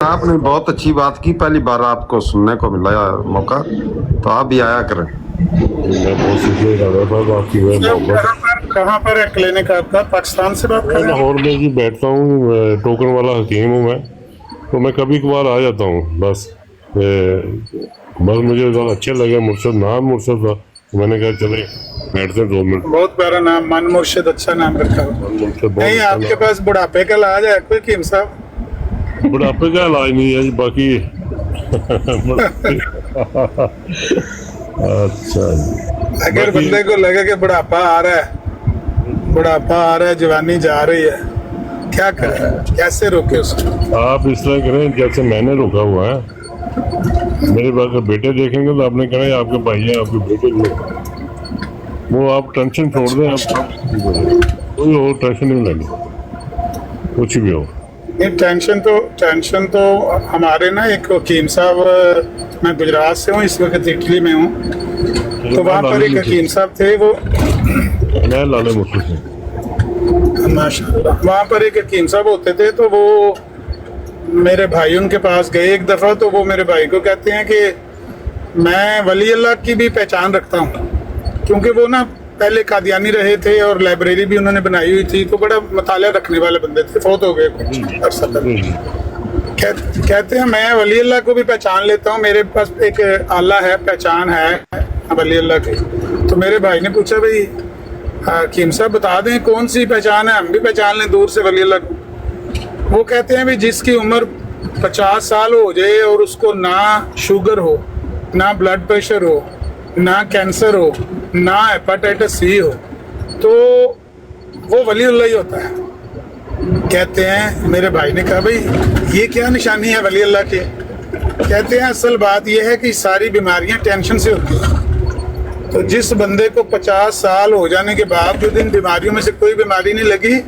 आपने बहुत अच्छी बात की, पहली बार आपको सुनने को मिला मौका, तो आप भी आया करें। मैं बहुत शुक्रिया कर रहा था आपकी मोहब्बत। कहाँ पर है क्लिनिक आपका? पाकिस्तान से बात कर मैं रहे हैं? लाहौर में जी बैठता हूँ, टोकन वाला हकीम हूँ मैं, तो मैं कभी कभार आ जाता हूँ बस। बस मुझे ज़्यादा अच्छे लगे, मुर्शद नाम मुर्शद था, तो मैंने कहा चले बैठते हैं 2 मिनट। बहुत प्यारा नाम, मन मुर्शिद, अच्छा नाम रखा हुआ। मुर्शद बहुत नहीं, अच्छा आपके नाम। पास बुढ़ापे का इलाज है कोई हकीम साहब? बुढ़ापे का इलाज नहीं है जी, बाकी अच्छा जी। अगर बाकी बंदे को लगे कि बुढ़ापा आ रहा है, जवानी जा रही है, क्या करें, कैसे रोके उसको? आप इस तरह करें जैसे मैंने रोका हुआ है। मेरे अगर बेटे देखेंगे तो आपने कहना है आपके भाई हैं, आपके बेटे लोग, वो आप टेंशन छोड़ दें। आप कोई और टेंशन नहीं लेनी, कुछ भी हो। नहीं, टेंशन तो हमारे ना एक वकीम साहब, मैं गुजरात से हूँ, इस वक्त इटली में हूँ, तो वहाँ पर एक हकीम साहब थे, वो मैं लाले मुफ्ती से। माशाल्लाह, वहाँ पर एक हकीम साहब होते थे, तो वो मेरे भाई उनके पास गए एक दफ़ा, तो वो मेरे भाई को कहते हैं कि मैं वली अल्लाह की भी पहचान रखता हूँ, क्योंकि वो ना पहले कादियानी रहे थे और लाइब्रेरी भी उन्होंने बनाई हुई थी, तो बड़ा मताला रखने वाले बंदे थे, फौत हो गए कुछ अरसा पहले। कहते हैं मैं वली अल्लाह को भी पहचान लेता हूँ, मेरे पास एक आला है, पहचान है वली अल्लाह की। तो मेरे भाई ने पूछा, भाई हकीम साहब बता दें कौन सी पहचान है, हम भी पहचान लें दूर से वली अल्लाह को। वो कहते हैं भी जिसकी उम्र 50 साल हो जाए और उसको ना शुगर हो, ना ब्लड प्रेशर हो, ना कैंसर हो, ना हेपेटाइटिस सी हो, तो वो वलीउल्लाह ही होता है। कहते हैं, मेरे भाई ने कहा, भाई ये क्या निशानी है वली अल्लाह की? कहते हैं असल बात यह है कि सारी बीमारियां टेंशन से होती हैं। तो जिस बंदे को 50 साल हो जाने के बावजूद इन बीमारियों में से कोई बीमारी नहीं लगी,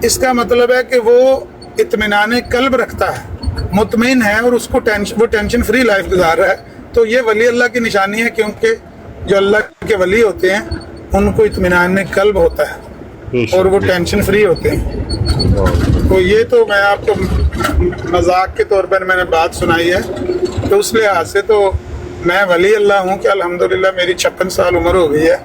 इसका मतलब है कि वो इत्मीनान कल्ब रखता है, मुतमईन है, और उसको वो टेंशन फ्री लाइफ गुजार रहा है। तो ये वली अल्लाह की निशानी है, क्योंकि जो अल्लाह के वली होते हैं उनको इत्मीनान कल्ब होता है और वो टेंशन फ्री होते हैं। तो ये तो मैं आपको मजाक के तौर पर मैंने बात सुनाई है, तो उस लिहाज से तो मैं वली अल्लाह हूँ कि अल्हम्दुलिल्लाह मेरी 56 साल उम्र हो गई है,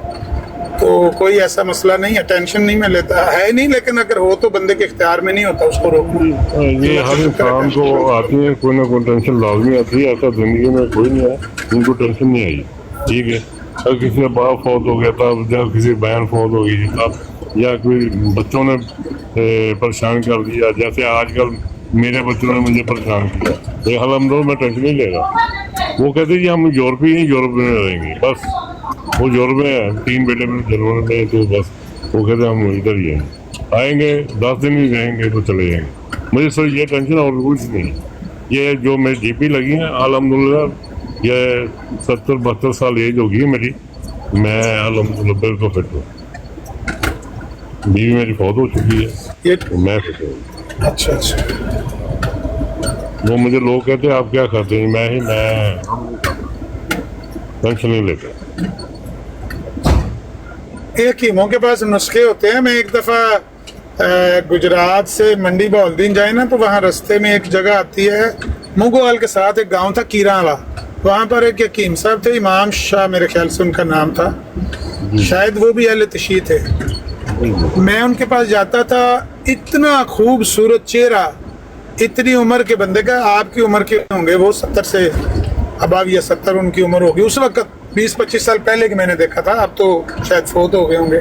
तो कोई ऐसा मसला नहीं है, टेंशन नहीं मैं लेता है नहीं, लेकिन अगर हो तो बंदे के इख्तियार में नहीं होता उसको रोकना। ये हर इंसान को आती है, कोई ना कोई टेंशन लाजमी आती है, ऐसा जिंदगी में कोई नहीं है जिनको टेंशन नहीं आई। ठीक है, अगर किसी का बाप फौत हो गया था, जब किसी बहन फौत हो गई था, या कोई बच्चों ने परेशान कर दिया, जैसे आजकल मेरे बच्चों ने मुझे परेशान किया, ये अल्हम्दुलिल्लाह मैं टेंशन नहीं ले रहा। वो कहते जी हम यूरोप में रहेंगे, बस वो यूरोप में है, 3 बेटे में जरूरत है, तो बस वो कहते हम इधर ही हैं, आएंगे 10 दिन ही रहेंगे तो चले जाएंगे। मुझे सर ये टेंशन और कुछ नहीं। ये जो मेरी जीपी लगी है अल्हम्दुलिल्लाह, ये 70-72 साल एज होगी है मेरी, मैं अल्हम्दुलिल्लाह बिल्कुल फिट हूँ। बीवी मेरी फौत हो चुकी है, ये तो मैं फिट हूँ। अच्छा, वो मुझे लोग कहते हैं आप क्या करते हैं, मैं टेंशन नहीं लेता। हकीमों के पास नुस्खे होते हैं। मैं एक दफ़ा गुजरात से मंडी बहाउद्दीन जाए ना, तो वहाँ रास्ते में एक जगह आती है, मुगवाल के साथ एक गांव था कीरावा, वहाँ पर एक हकीम साहब थे, इमाम शाह मेरे ख्याल से उनका नाम था, शायद वो भी अहले तशी थे। मैं उनके पास जाता था, इतना खूबसूरत चेहरा, इतनी उम्र के बंदे का, आपकी उम्र के होंगे वो 70 से अबाव या 70 उनकी उम्र होगी उस वक्त, 20-25 साल पहले की मैंने देखा था, अब तो शायद फौत हो गए होंगे,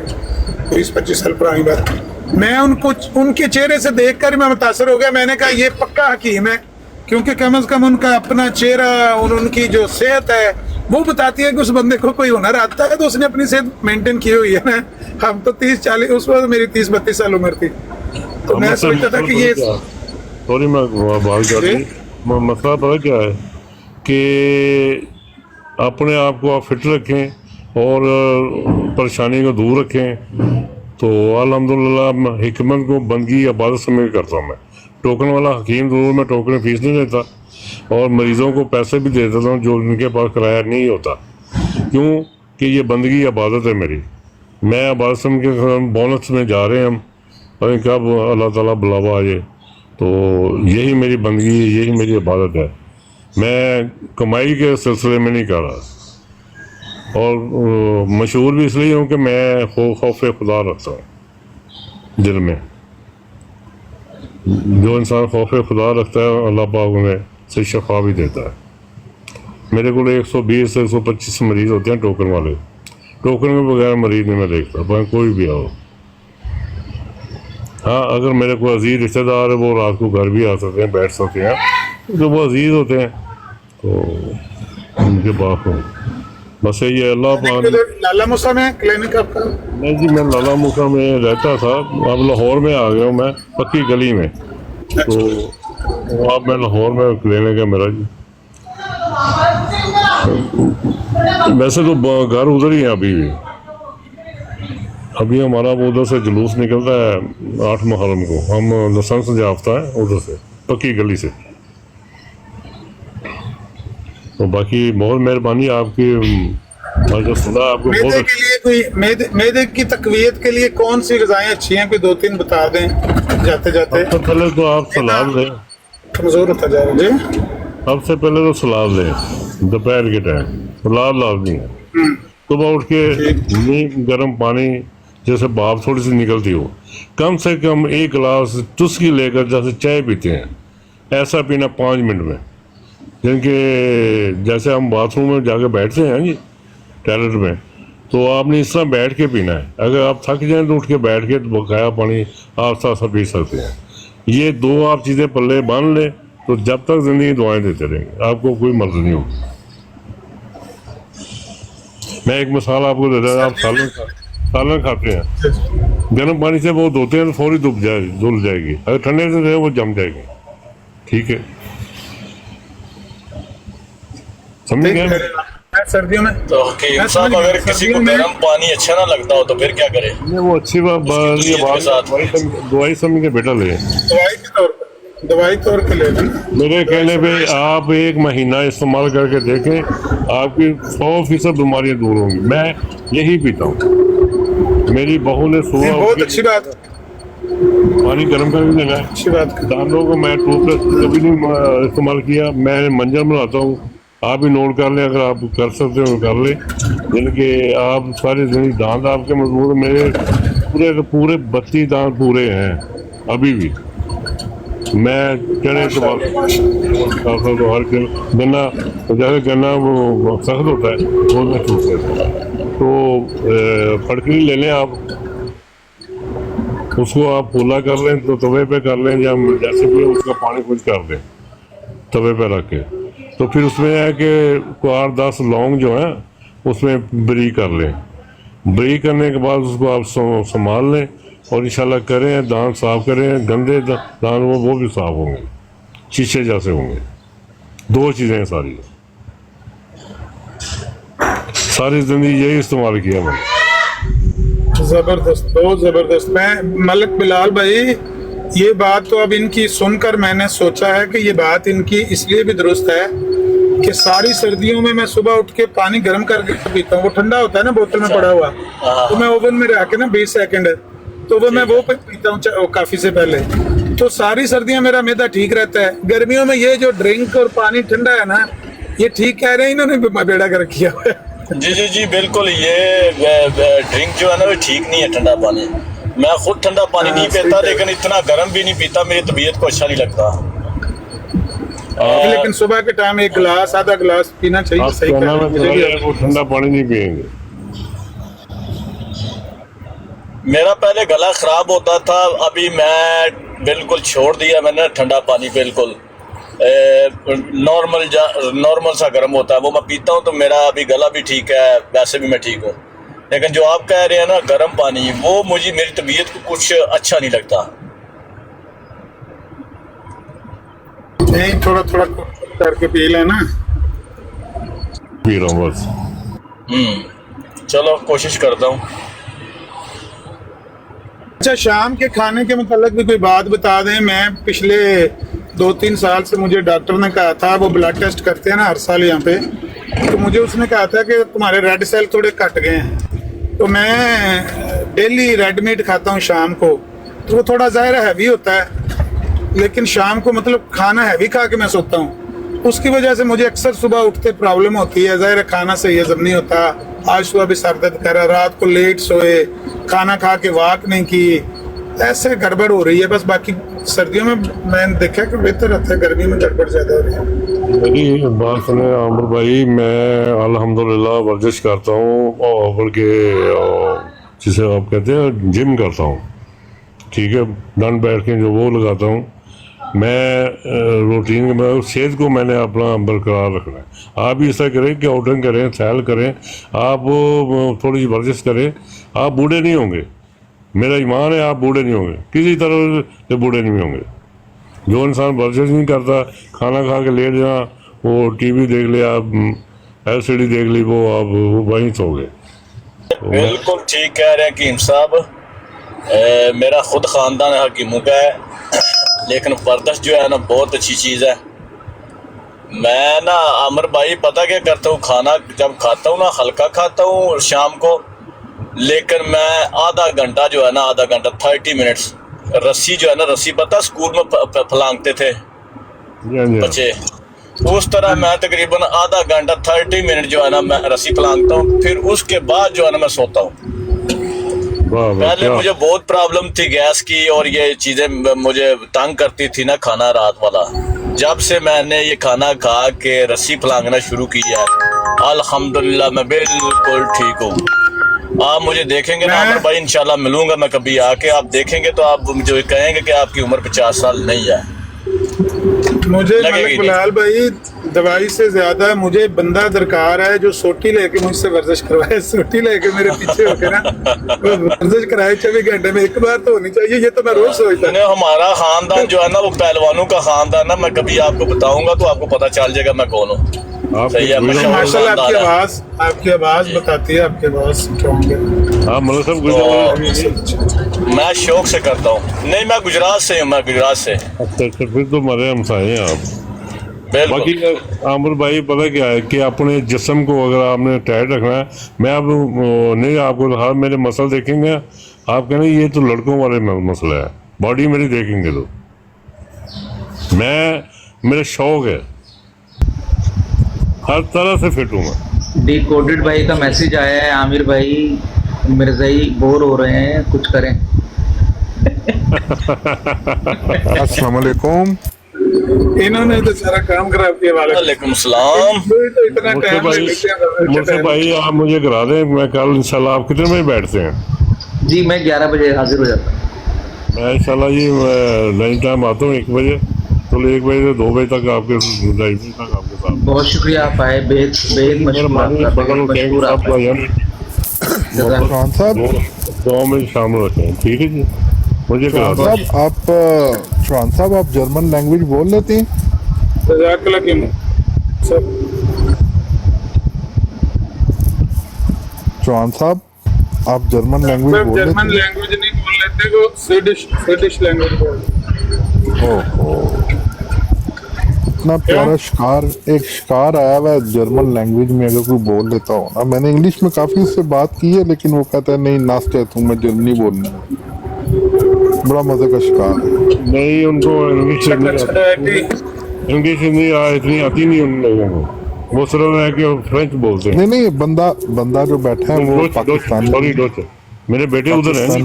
20-25 साल पुरानी बात। मैं उनको उनके चेहरे से देखकर मैं मुतासर हो गया। मैंने कहा ये पक्का हकीम है, क्योंकि कम से कम उनका अपना चेहरा और उनकी जो सेहत है वो बताती है कि उस बंदे को कोई हुनर आता है, तो उसने अपनी सेहत मेंटेन की हुई है ना। हम तो 30-40, उस वक्त मेरी 30-32 साल उम्र थी, तो मैं सोचता था कि ये सॉरी मैं बात कर रही, मसला पता क्या है कि अपने आप को आप फिट रखें और परेशानी को दूर रखें, तो अल्हम्दुलिल्लाह हिकमत को बंदगी इबादत समझ करता हूँ मैं। टोकन वाला हकीम जरूर, मैं टोकन फीस नहीं देता और मरीज़ों को पैसे भी दे देता हूँ जो उनके पास किराया नहीं होता, क्यों कि ये बंदगी इबादत है मेरी। मैं इबादत समझ के बोनस में जा रहे हैं हम, और कब अल्लाह ताला बुलावा आ जाए, تو یہی میری بندگی ہے، یہی میری عبادت ہے. میں کمائی کے سلسلے میں نہیں کر رہا، اور مشہور بھی اس لیے ہوں کہ میں خوف خدا رکھتا ہوں دل میں. جو انسان خوف خدا رکھتا ہے اللہ پاک انہیں سے شفا بھی دیتا ہے. میرے کو 120 سے 125 مریض ہوتے ہیں ٹوکن والے. ٹوکن کے بغیر مریض نہیں میں دیکھتا، بھائی کوئی بھی آؤ. ہاں اگر میرے کو عزیز رشتہ دار ہے وہ رات کو گھر بھی آ سکتے ہیں، بیٹھ سکتے ہیں، جو وہ عزیز ہوتے ہیں تو ان کے پاس ہوں. بس یہ اللہ پاک. لالا موسیٰ میں کلینک آپ کا؟ نہیں جی، میں لالا موسیٰ میں رہتا تھا، اب لاہور میں آ گیا ہوں میں، پکی گلی میں. تو اب میں لاہور میں کلینک ہے میرا جی. ویسے تو گھر ادھر ہی ہے ابھی بھی. ابھی ہمارا وہ ادھر سے جلوس نکلتا ہے 8 محرم کو، ہم لائسنس یافتہ ہیں ادھر سے پکی گلی سے. تو باقی بہت مہربانی آپ کی. خدا آپ کو معدے کے لیے کوئی معدے کی تقویت کے لیے کون سی غذائیں اچھی ہیں؟ کوئی 2-3 بتا دیں جاتے جاتے. سب سے پہلے تو آپ سلاد لیں. کمزور ہوتا جا رہا جی. سب سے پہلے تو سلاد لیں دوپہر کے ٹائم. سلاد لازمی ہے. صبح اٹھ کے نیم گرم پانی جیسے بھاپ تھوڑی سی نکلتی ہو، کم سے کم 1 گلاس چسکی لے کر جیسے چائے پیتے ہیں ایسا پینا 5 منٹ میں. یعنی کہ جیسے ہم باتھ روم میں جا کے بیٹھتے ہیں جی ٹوائلٹ میں، تو آپ نے اس طرح بیٹھ کے پینا ہے. اگر آپ تھک جائیں تو اٹھ کے بیٹھ کے بقایا پانی آہستہ آہستہ پی سکتے ہیں. یہ 2 آپ چیزیں پلے باندھ لیں تو جب تک زندگی دعائیں دیتے رہیں گے، آپ کو کوئی مرض نہیں ہوگی. میں ایک مثال آپ کو دیتا ہوں. آپ سالن کھاتے ہیں، گرم پانی سے وہ دھوتے ہیں تو فوری دھل جائے گی. اگر ٹھنڈے سے رہے وہ جم جائے گی. ٹھیک ہے، سمجھ گئے؟ سردیوں میں تو حکیم صاحب اگر کسی کو گرم پانی اچھا نہ لگتا ہو تو پھر کیا کرے؟ وہ اچھی بات دوائی سمجھ کے بیٹا لے. دوائی طور پہ لے لیں. میرے کہنے پہ آپ 1 مہینہ استعمال کر کے دیکھیں، آپ کی 100% بیماریاں دور ہوں گی. میں یہی پیتا ہوں. میری بہو نے صبح بہت اچھی بات ہے. پانی گرم کر کے دینا ہے. اچھی بات ہے. دانتوں کو میں ٹوتھ پیسٹ کبھی نہیں استعمال کیا. میں منجن بناتا ہوں، آپ بھی نوٹ کر لیں، اگر آپ کر سکتے ہو کر لیں. یعنی کہ آپ ساری زندگی دانت آپ کے مضبوط. میرے پورے 32 دانت پورے ہیں ابھی بھی. میں چنے تو ہر گنا جیسے گنا وہ سخت ہوتا ہے وہ میں ٹوٹ دیتا ہوں. تو پھڑکڑی لے لیں آپ، اس کو آپ پھولا کر لیں تو توے پہ کر لیں، یا جیسے بھی اس کا پانی کچھ کر دیں توے پہ رکھ کے. تو پھر اس میں ہے کہ 8-10 لونگ جو ہیں اس میں بری کر لیں. بری کرنے کے بعد اس کو آپ سنبھال لیں اور انشاءاللہ کریں، دانت صاف کریں. گندے دانت وہ بھی صاف ہوں گے، شیشے جیسے ہوں گے. 2 چیزیں ہیں ساری زندگی یہی استعمال کیا میں نے. زبردست، بہت زبردست. میں ملک بلال بھائی، یہ بات تو اب ان کی سن کر میں نے سوچا ہے کہ یہ بات ان کی اس لیے بھی درست ہے کہ ساری سردیوں میں صبح اٹھ کے پانی گرم کر کے پیتا ہوں. وہ ٹھنڈا ہوتا ہے نا بوتل میں پڑا ہوا، تو میں اوون میں رکھ کے نا 20 سیکنڈ تو وہ پیتا ہوں کافی سے پہلے. تو ساری سردیاں میرا معدہ ٹھیک رہتا ہے. گرمیوں میں یہ جو ڈرنک اور پانی ٹھنڈا ہے نا، یہ ٹھیک کہہ رہے ہیں، انہوں نے بیڑا کر کیا ہوا ہے. جی بالکل. یہ ڈرنک جو ہے نا وہ ٹھیک نہیں ہے ٹھنڈا پانی. میں خود ٹھنڈا پانی نہیں پیتا، لیکن اتنا گرم بھی نہیں پیتا، میری طبیعت کو اچھا نہیں لگتا. لیکن صبح کے ٹائم 1 گلاس آدھا گلاس پینا چاہیے. صحیح. وہ ٹھنڈا پانی نہیں پئیں گے. میرا پہلے گلا خراب ہوتا تھا، ابھی میں بالکل چھوڑ دیا میں نے ٹھنڈا پانی. بالکل نارمل سا گرم ہوتا ہے وہ میں پیتا ہوں، تو میرا ابھی گلا بھی ٹھیک ہے، ویسے بھی میں ٹھیک ہوں. لیکن جو آپ کہہ رہے ہیں نا گرم پانی، وہ مجھے میری طبیعت کو کچھ اچھا نہیں لگتا. نہیں، تھوڑا کر کے پی لینا. پی رہا ہوں بس. چلو کوشش کرتا ہوں. اچھا، شام کے کھانے کے متعلق بھی کوئی بات بتا دیں. میں پچھلے 2-3 سال سے مجھے ڈاکٹر نے کہا تھا، وہ بلڈ ٹیسٹ کرتے ہیں نا ہر سال یہاں پہ، تو مجھے اس نے کہا تھا کہ تمہارے ریڈ سیل تھوڑے کٹ گئے ہیں. تو میں ڈیلی ریڈ میٹ کھاتا ہوں شام کو، تو وہ تھوڑا ظاہر ہیوی ہوتا ہے. लेकिन शाम को मतलब खाना हैवी खा के मैं सोता हूँ, उसकी वजह से मुझे अक्सर सुबह उठते प्रॉब्लम होती है। ज़ाहिर है खाना सही हजम नहीं होता, आज सुबह भी सर दर्द कर रहा, रात को लेट सोए, खाना खा के वॉक नहीं की, ऐसे गड़बड़ हो रही है बस। बाकी सर्दियों में मैंने देखा कि बेहतर रहता है, गर्मी में गड़बड़ ज़्यादा हो रही है। मेरी बात सुने आमिर भाई, मैं अल्हम्दुलिल्लाह वर्जिश करता हूँ और बल्कि जिसे आप कहते हैं जिम करता हूँ, ठीक है, डंड बैठ के जो वो लगाता हूँ मैं रूटीन में, सेहत को मैंने अपना बरकरार रखना है। आप भी ऐसा करें कि आउटिंग करें, सैर करें, आप थोड़ी सी वर्जिश करें, आप बूढ़े नहीं होंगे, मेरा ईमान है आप बूढ़े नहीं होंगे, किसी तरह से बूढ़े नहीं होंगे। जो इंसान वर्जिश नहीं करता, खाना खा के लेट जा, वो टीवी देख लिया, एलसीडी देख ली, वो आप वहीं सो गए। बिल्कुल ठीक कह रहे हैं हकीम साहब। मेरा खुद ख़ानदान हकीमों का है, लेकिन वर्जिश जो है ना बहुत अच्छी चीज़ है। मैं ना आमिर भाई पता क्या करता हूँ, खाना जब खाता हूँ ना हल्का खाता हूँ शाम को, लेकिन मैं आधा घंटा जो है ना, आधा घंटा 30 मिनट्स रस्सी जो है ना, रस्सी पता स्कूल में फलांगते थे बच्चे, उस तरह मैं तकरीबन आधा घंटा 30 मिनट जो है ना मैं रस्सी फलांगता हूँ, फिर उसके बाद जो है ना मैं सोता हूँ। पहले मुझे बहुत प्रॉब्लम थी गैस की और ये चीज़ें मुझे तंग करती थी ना खाना रात वाला। जब से मैंने ये खाना खा के रस्सी फलांगना शुरू किया है अल्हम्दुलिल्लाह मैं बिल्कुल ठीक हूँ। आप मुझे देखेंगे ना आमिर भाई, इंशाल्लाह मिलूंगा मैं कभी आके, आप देखेंगे तो आप मुझे कहेंगे कि आपकी उम्र 50 साल नहीं है। मुझे मलिक बिलाल भाई दवाई से ज्यादा मुझे बंदा दरकार है जो सोटी लेके मुझसे वर्जिश करवाए, सोटी लेके मेरे पीछे होके ना वर्जिश कराए 24 घंटे में एक बार तो होनी चाहिए। ये तो मैं रोज सोचता हूँ। हमारा खानदान जो है ना वो पहलवानों का खानदान है, मैं कभी आपको बताऊंगा तो आपको पता चल जाएगा मैं कौन हूँ। सही है, माशाल्लाह आपकी आवाज बताती है, आपकी आवाज हाँ मतलब सब मैं शौक से करता हूँ। नहीं मैं गुजरात से हूँ, मैं गुजरात से। अच्छा फिर तो हमारे हमसाए हैं आप। बाकी आमिर भाई पता क्या है कि अपने जिस्म को अगर आपने टाइट रखना है, मैं अब नहीं आपको हर मेरे मसल देखेंगे आप कहना ये तो लड़कों वाले मसला है, बॉडी मेरी देखेंगे तो मैं, मेरा शौक है, हर तरह से फिट हूँ मैं। डिकोडेड भाई का मैसेज आया है, आमिर भाई मिर्जाई बोर हो रहे हैं, कुछ करें। अस्सलाम वालेकुम। इन्होंने तो सारा काम खराब किया। वालेकुम सलाम। मुझसे भाई आप मुझे करा दें, मैं कल इंशाल्लाह। आप कितने बजे बैठते हैं? जी मैं 11 बजे हाजिर हो जाता हूँ। मैं इंशाल्लाह जी लंच टाइम आता हूँ 1 बजे, तो 1 बजे से 2 बजे तक आपके लाइब्रेरी तक आपके साथ। बहुत शुक्रिया आप आए, बेहद मशहूर आपका। चौहान साहब दो में शामिल होते हैं, ठीक है जी। मुझे चौहान साहब आप जर्मन लैंग्वेज बोल लेते हैं? चौहान साहब आप जर्मन लैंग्वेज बोल लेते हैं? जर्मन लैंग्वेज नहीं बोल लेते, वो स्वीडिश लैंग्वेज बोल। ओहो, इतना प्यारा शिकार, एक शिकार आया हुआ है जर्मन लैंग्वेज में, अगर कोई बोल लेता हो ना। मैंने इंग्लिश में काफी उससे बात की है, लेकिन वो कहता है नहीं नास्ते तू, मैं जर्मनी बोलूंगा। बड़ा मजे का शिकार है। नहीं उनको इंग्लिश इतनी आती नहीं उन लोगों को, वो सिर्फ है कि फ्रेंच बोलते हैं। नहीं बंदा जो बैठा है वो पाकिस्तानी, मेरे बेटे उधर है,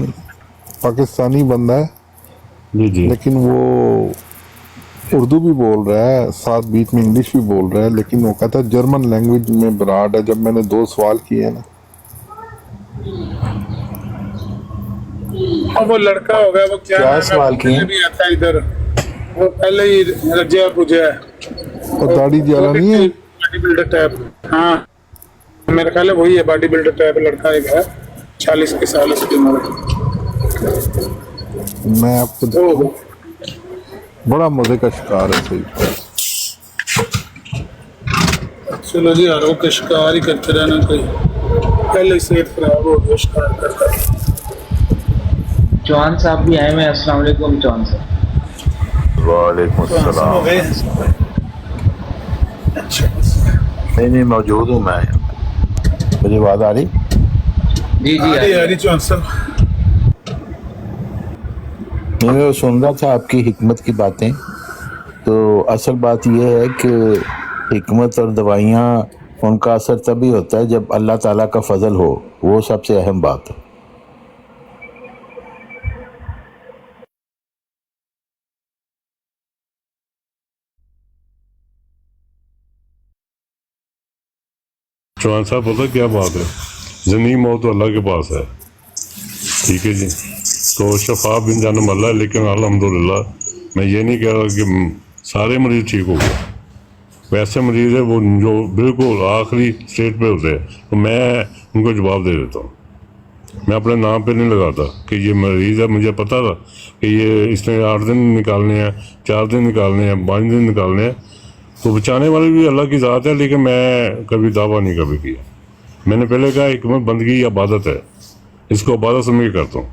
पाकिस्तानी बंदा है जी, लेकिन वो उर्दू भी बोल रहा है, साथ बीच में इंग्लिश भी बोल रहा है, लेकिन वो कहता है जर्मन लैंग्वेज में बराड है। जब मैंने 2 सवाल किए ना, वो लड़का होगा, वो क्या सवाल किए भी आता है इधर, वो पहले ही रजिया पूजा है, और दाढ़ी ज्यादा नहीं है, बॉडी बिल्डर टाइप। हाँ मेरा ख्याल है वही है, बॉडी बिल्डर टाइप लड़का एक है, 40 के साल उसकी उम्र। मैं आपको बड़ा मजे का शिकार है। सही चलो जी, हर वक्त शिकार ही करते रहना, कोई पहले सेहत खराब हो गया शिकार करता। चौहान साहब भी आए हुए हैं। अस्सलाम वालेकुम चौहान साहब। वालेकुम सलाम। नहीं मौजूद हूँ मैं। मुझे आवाज आ रही? जी आ रही चौहान साहब। میں وہ سن رہا تھا آپ کی حکمت کی باتیں. تو اصل بات یہ ہے کہ حکمت اور دوائیاں ان کا اثر تبھی ہوتا ہے جب اللہ تعالیٰ کا فضل ہو. وہ سب سے اہم بات ہے. چوہان صاحب پتہ کیا بات ہے، زندگی موت تو اللہ کے پاس ہے، ٹھیک ہے جی. تو شفا بن جانم اللہ ہے، لیکن الحمدللہ میں یہ نہیں کہہ رہا کہ سارے مریض ٹھیک ہو گئے. ویسے مریض ہے وہ جو بالکل آخری اسٹیج پہ ہوتے ہیں، تو میں ان کو جواب دے دیتا ہوں. میں اپنے نام پہ نہیں لگاتا کہ یہ مریض ہے. مجھے پتہ تھا کہ یہ اس نے 8 دن نکالنے ہیں، 4 دن نکالنے ہیں، 5 دن نکالنے ہیں. تو بچانے والی بھی اللہ کی ذات ہے، لیکن میں کبھی دعویٰ نہیں کبھی کیا. میں نے پہلے کہا حکمت بندگی عبادت ہے، اس کو عبادت سمجھ کے کرتا ہوں.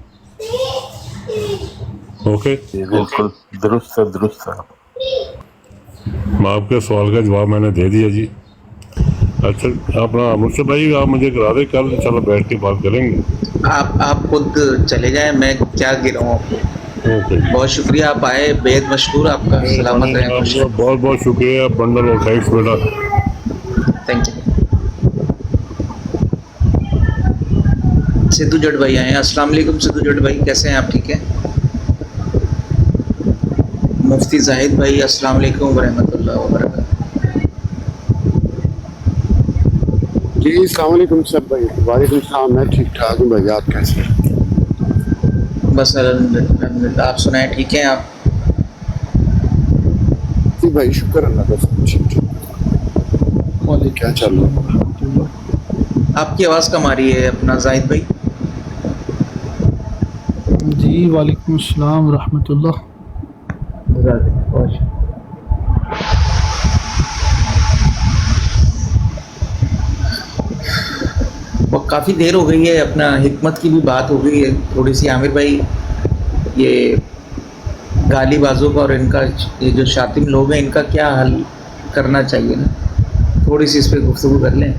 اوکے، بالکل درست ہے، درست ہے. میں آپ کے سوال کا جواب میں نے دے دیا جی. اچھا اپنا مرشد بھائی آپ مجھے کرا دیں، کل انشاءاللہ بیٹھ کے بات کریں گے. آپ خود چلے جائیں، میں کیا گراؤں آپ کو. اوکے، بہت شکریہ، آپ آئے، بے حد مشکور آپ کا. سلامت رہیں، خوش رہیں. بہت بہت شکریہ. بنڈل اور تھینکس بیٹا. Thank you. سدھو جٹ بھائی آئے ہیں. السلام علیکم سدھو جٹ بھائی، کیسے ہیں آپ؟ ٹھیک ہے. مفتی زاہد بھائی السلام علیکم ورحمۃ اللہ وبرکاتہ. جی السلام علیکم سر بھائی. وعلیکم السلام. میں ٹھیک ٹھاک ہوں بھائی، آپ کیسے ہیں؟ بس الحمدللہ. آپ سنائیں، ٹھیک ہیں آپ؟ جی بھائی شکر اللہ کا، سب ٹھیک. کیا چل رہا ہے؟ آپ کی آواز کم آ رہی ہے اپنا زاہد بھائی. جی وعلیکم السلام ورحمۃ اللہ. کافی دیر ہو گئی ہے، اپنا حکمت کی بھی بات ہو گئی ہے تھوڑی سی. عامر بھئی، یہ گالی بازوں کا اور ان کا، یہ جو شاتم لوگ ہیں، ان کا کیا حل کرنا چاہیے نا؟ تھوڑی سی اس پہ گفتگو کر لیں.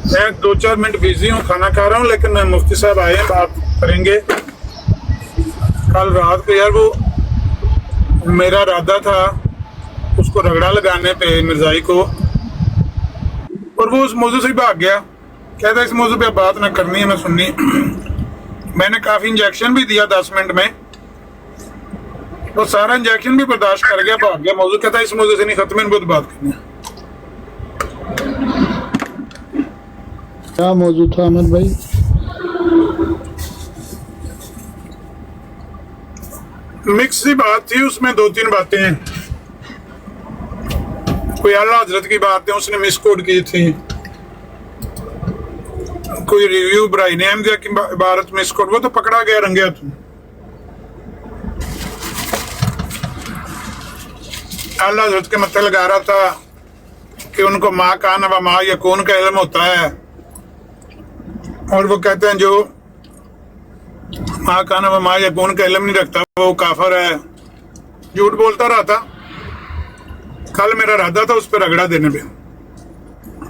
میں 2-4 منٹ بزی ہوں، کھانا کھا رہا ہوں، لیکن مفتی صاحب آئے ہیں، بات کریں گے. کل رات کو یار وہ میرا ارادہ تھا اس کو رگڑا لگانے پہ مرزائی کو، اور وہ اس موضوع سے بھاگ گیا. کہتا ہے اس موضوع پہ بات نہ کرنی ہے، نہ سننی. میں نے کافی انجیکشن بھی دیا 10 منٹ میں، وہ سارا انجیکشن بھی برداشت کر گیا، بھاگ گیا. موضوع کہتا ہے اس موضوع سے نہیں ختم ہے، ان کو بات کرنی ہے. کیا موضوع تھا احمد بھائی؟ مکس سی بات تھی، اس میں 2-3 باتیں ہیں. کوئی اعلیٰ حضرت کی باتیں اس نے مس کوٹ کی تھی، کوئی ریویو ابراہیم احمدیہ کی عبارت مس کوٹ، وہ تو پکڑا گیا رنگے ہاتھوں. اعلیٰ حضرت کے متھے لگا رہا تھا کہ ان کو ما کان و ما یکون کا علم ہوتا ہے، اور وہ کہتے ہیں جو ما کان و ما یکون کا علم نہیں رکھتا وہ کافر ہے. جھوٹ بولتا رہا تھا. کل میرا ارادہ تھا اس پہ رگڑا دینے پہ،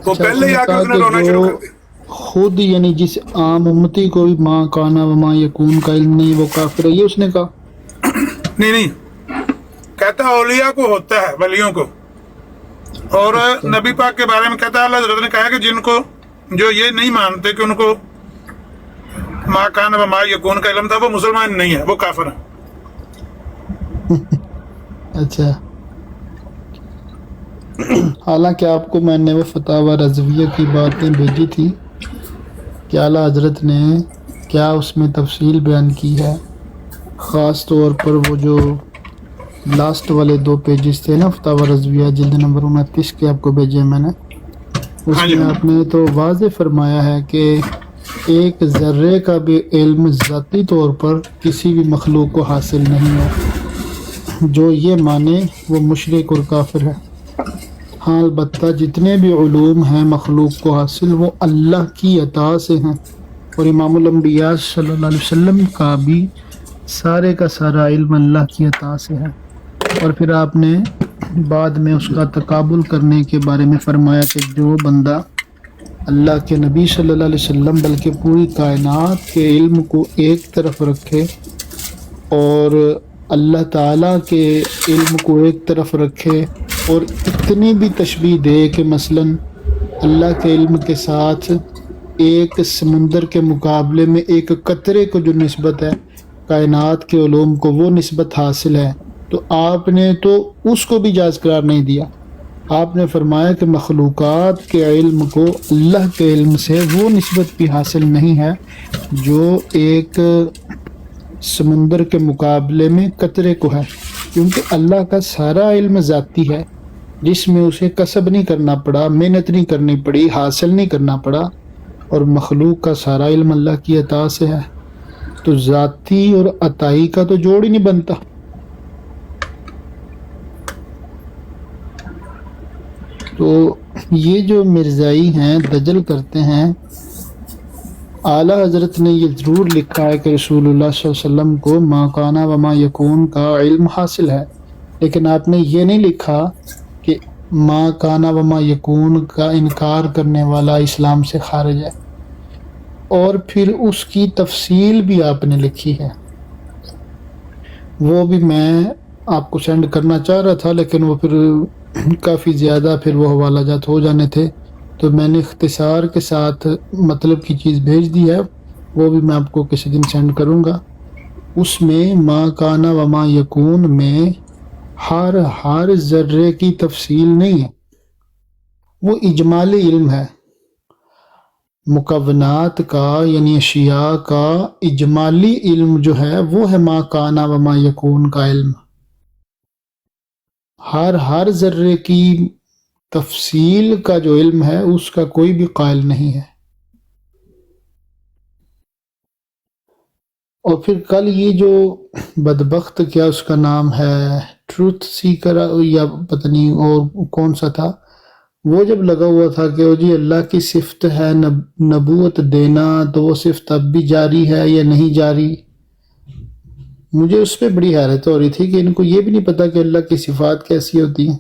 وہ پہلے ہی آ کے اس نے رونا شروع کر دیا. خود یعنی جس عام امتی کو بھی ماں کانا و ماں یکون کا علم نہیں، وہ کافر ہے، یہ اس نے کہا؟ نہیں، کہتا اولیاء کو ہوتا ہے، ولیوں کو. اور نبی پاک کے بارے میں کہتا ہے، اللہ حضرت نے کہا کہ جن کو جو یہ نہیں مانتے کہ ان کو ما کان و ما یکون کا علم تھا، وہ مسلمان نہیں ہے، وہ کافر ہے. اچھا. حالانکہ آپ کو میں نے وہ فتاوی رضویہ کی باتیں بھیجی تھی کہ اعلیٰ حضرت نے کیا اس میں تفصیل بیان کی ہے. خاص طور پر وہ جو لاسٹ والے 2 پیجز تھے نا، فتاوی رضویہ جلد نمبر 29 کے آپ کو بھیجے میں نے. اس میں آپ نے تو واضح فرمایا ہے کہ ایک ذرے کا بھی علم ذاتی طور پر کسی بھی مخلوق کو حاصل نہیں ہے. جو یہ مانے وہ مشرک اور کافر ہے. ہاں البتہ جتنے بھی علوم ہیں مخلوق کو حاصل، وہ اللہ کی عطا سے ہیں، اور امام الانبیاء صلی اللہ علیہ وسلم کا بھی سارے کا سارا علم اللہ کی عطا سے ہے. اور پھر آپ نے بعد میں اس کا تقابل کرنے کے بارے میں فرمایا کہ جو بندہ اللہ کے نبی صلی اللہ علیہ وسلم بلکہ پوری کائنات کے علم کو ایک طرف رکھے اور اللہ تعالیٰ کے علم کو ایک طرف رکھے اور اتنی بھی تشبیہ دے کہ مثلاً اللہ کے علم کے ساتھ ایک سمندر کے مقابلے میں ایک قطرے کو جو نسبت ہے کائنات کے علوم کو وہ نسبت حاصل ہے، تو آپ نے تو اس کو بھی جائز قرار نہیں دیا. آپ نے فرمایا کہ مخلوقات کے علم کو اللہ کے علم سے وہ نسبت بھی حاصل نہیں ہے جو ایک سمندر کے مقابلے میں قطرے کو ہے، کیونکہ اللہ کا سارا علم ذاتی ہے جس میں اسے کسب نہیں کرنا پڑا، محنت نہیں کرنی پڑی، حاصل نہیں کرنا پڑا، اور مخلوق کا سارا علم اللہ کی عطا سے ہے. تو ذاتی اور عطائی کا تو جوڑ ہی نہیں بنتا. تو یہ جو مرزائی ہیں دجل کرتے ہیں، اعلیٰ حضرت نے یہ ضرور لکھا ہے کہ رسول اللہ صلی اللہ علیہ وسلم کو ما کان و ما یکون کا علم حاصل ہے، لیکن آپ نے یہ نہیں لکھا کہ ما کان و ما یکون کا انکار کرنے والا اسلام سے خارج ہے. اور پھر اس کی تفصیل بھی آپ نے لکھی ہے، وہ بھی میں آپ کو سینڈ کرنا چاہ رہا تھا لیکن وہ پھر کافی زیادہ پھر وہ حوالہ جات ہو جانے تھے، تو میں نے اختصار کے ساتھ مطلب کی چیز بھیج دی ہے، وہ بھی میں آپ کو کسی دن سینڈ کروں گا. اس میں ما کان و ما یکون میں ہر ذرے کی تفصیل نہیں ہے، وہ اجمالی علم ہے. مکونات کا یعنی اشیاء کا اجمالی علم جو ہے وہ ہے ما کان و ما یکون کا علم. ہر ذرے کی تفصیل کا جو علم ہے اس کا کوئی بھی قائل نہیں ہے. اور پھر کل یہ جو بدبخت کیا اس کا نام ہے ٹروتھ سیکر یا پتہ نہیں اور کون سا تھا، وہ جب لگا ہوا تھا کہ وہ جی اللہ کی صفت ہے نبوت دینا، تو وہ صفت اب بھی جاری ہے یا نہیں جاری. مجھے اس پہ بڑی حیرت ہو رہی تھی کہ ان کو یہ بھی نہیں پتا کہ اللہ کی صفات کیسی ہوتی ہیں.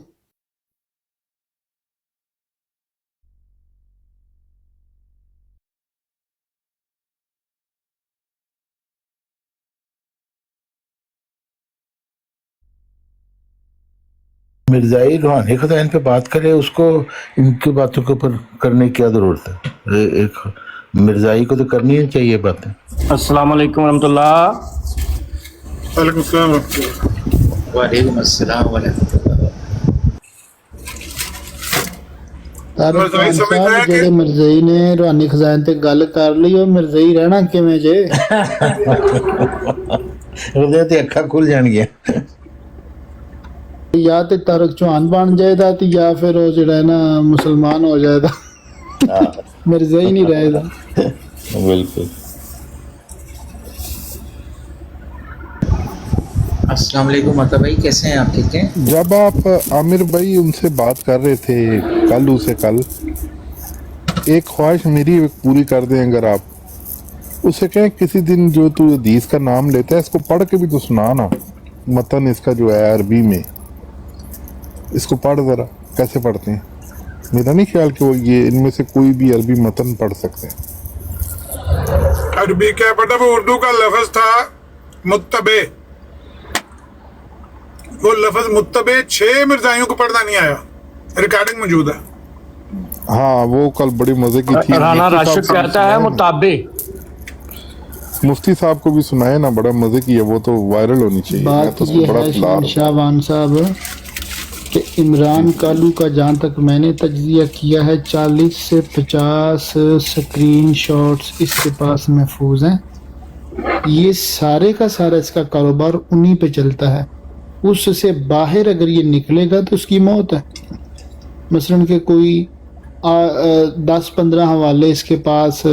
مرزائی روحانی خزائن پہ بات کرے، اس کو ان کی باتوں کے اوپر کرنے کی کیا ضرورت ہے؟ ایک مرزائی کو تو کرنی ہی چاہیے باتیں. السلام علیکم ورحمۃ اللہ. وعلیکم السلام ورحمۃ اللہ. وعلیکم السلام ورحمۃ اللہ. طارق خان صاحب جڑے مرزائی نے روحانی خزائن تے گل کر لی، اور مرزائی رہنا کیویں جے؟ ਉਹਦੇ ਤੇ ਅੱਖਾਂ ਖੁੱਲ ਜਾਣਗੀਆਂ. یا تے طارق چوہان بن جائے گا تو یا پھر وہ جڑا ہے نا مسلمان ہو جائے گا، مرزائی نہیں رہے گا. بالکل. السلام علیکم عطا بھائی، کیسے ہیں آپ؟ ٹھیک ہیں. جب آپ عامر بھائی ان سے بات کر رہے تھے کل ایک خواہش میری پوری کر دیں، اگر آپ اسے کہیں کسی دن جو تو حدیث کا نام لیتا ہے اس کو پڑھ کے بھی تو سنا نا، متن اس کا جو ہے عربی میں، اس کو پڑھ ذرا کیسے پڑھتے ہیں. میرا نہیں خیال کہ وہ یہ ان میں سے کوئی بھی عربی متن پڑھ سکتے ہیں. عربی کیا پڑھتا، وہ اردو کا لفظ تھا متبع، وہ لفظ متبع 6 مرزائیوں کو پڑھنا نہیں آیا، ریکارڈنگ موجود ہے. ہاں وہ کل بڑی مزے کی تھی. رانا راشد کہتا ہے مطابع. مفتی صاحب کو بھی سنائے نا، بڑا مزے کی ہے، وہ تو وائرل ہونی چاہیے. بات یہ ہے شاہ وان صاحب کہ عمران کالو کا جہاں تک میں نے تجزیہ کیا ہے 40 سے 50 سکرین شاٹس اس کے پاس محفوظ ہیں. یہ سارے کا سارا اس کا کاروبار انہی پہ چلتا ہے. اس سے باہر اگر یہ نکلے گا تو اس کی موت ہے. مثلاً کہ کوئی 10-15 حوالے اس کے پاس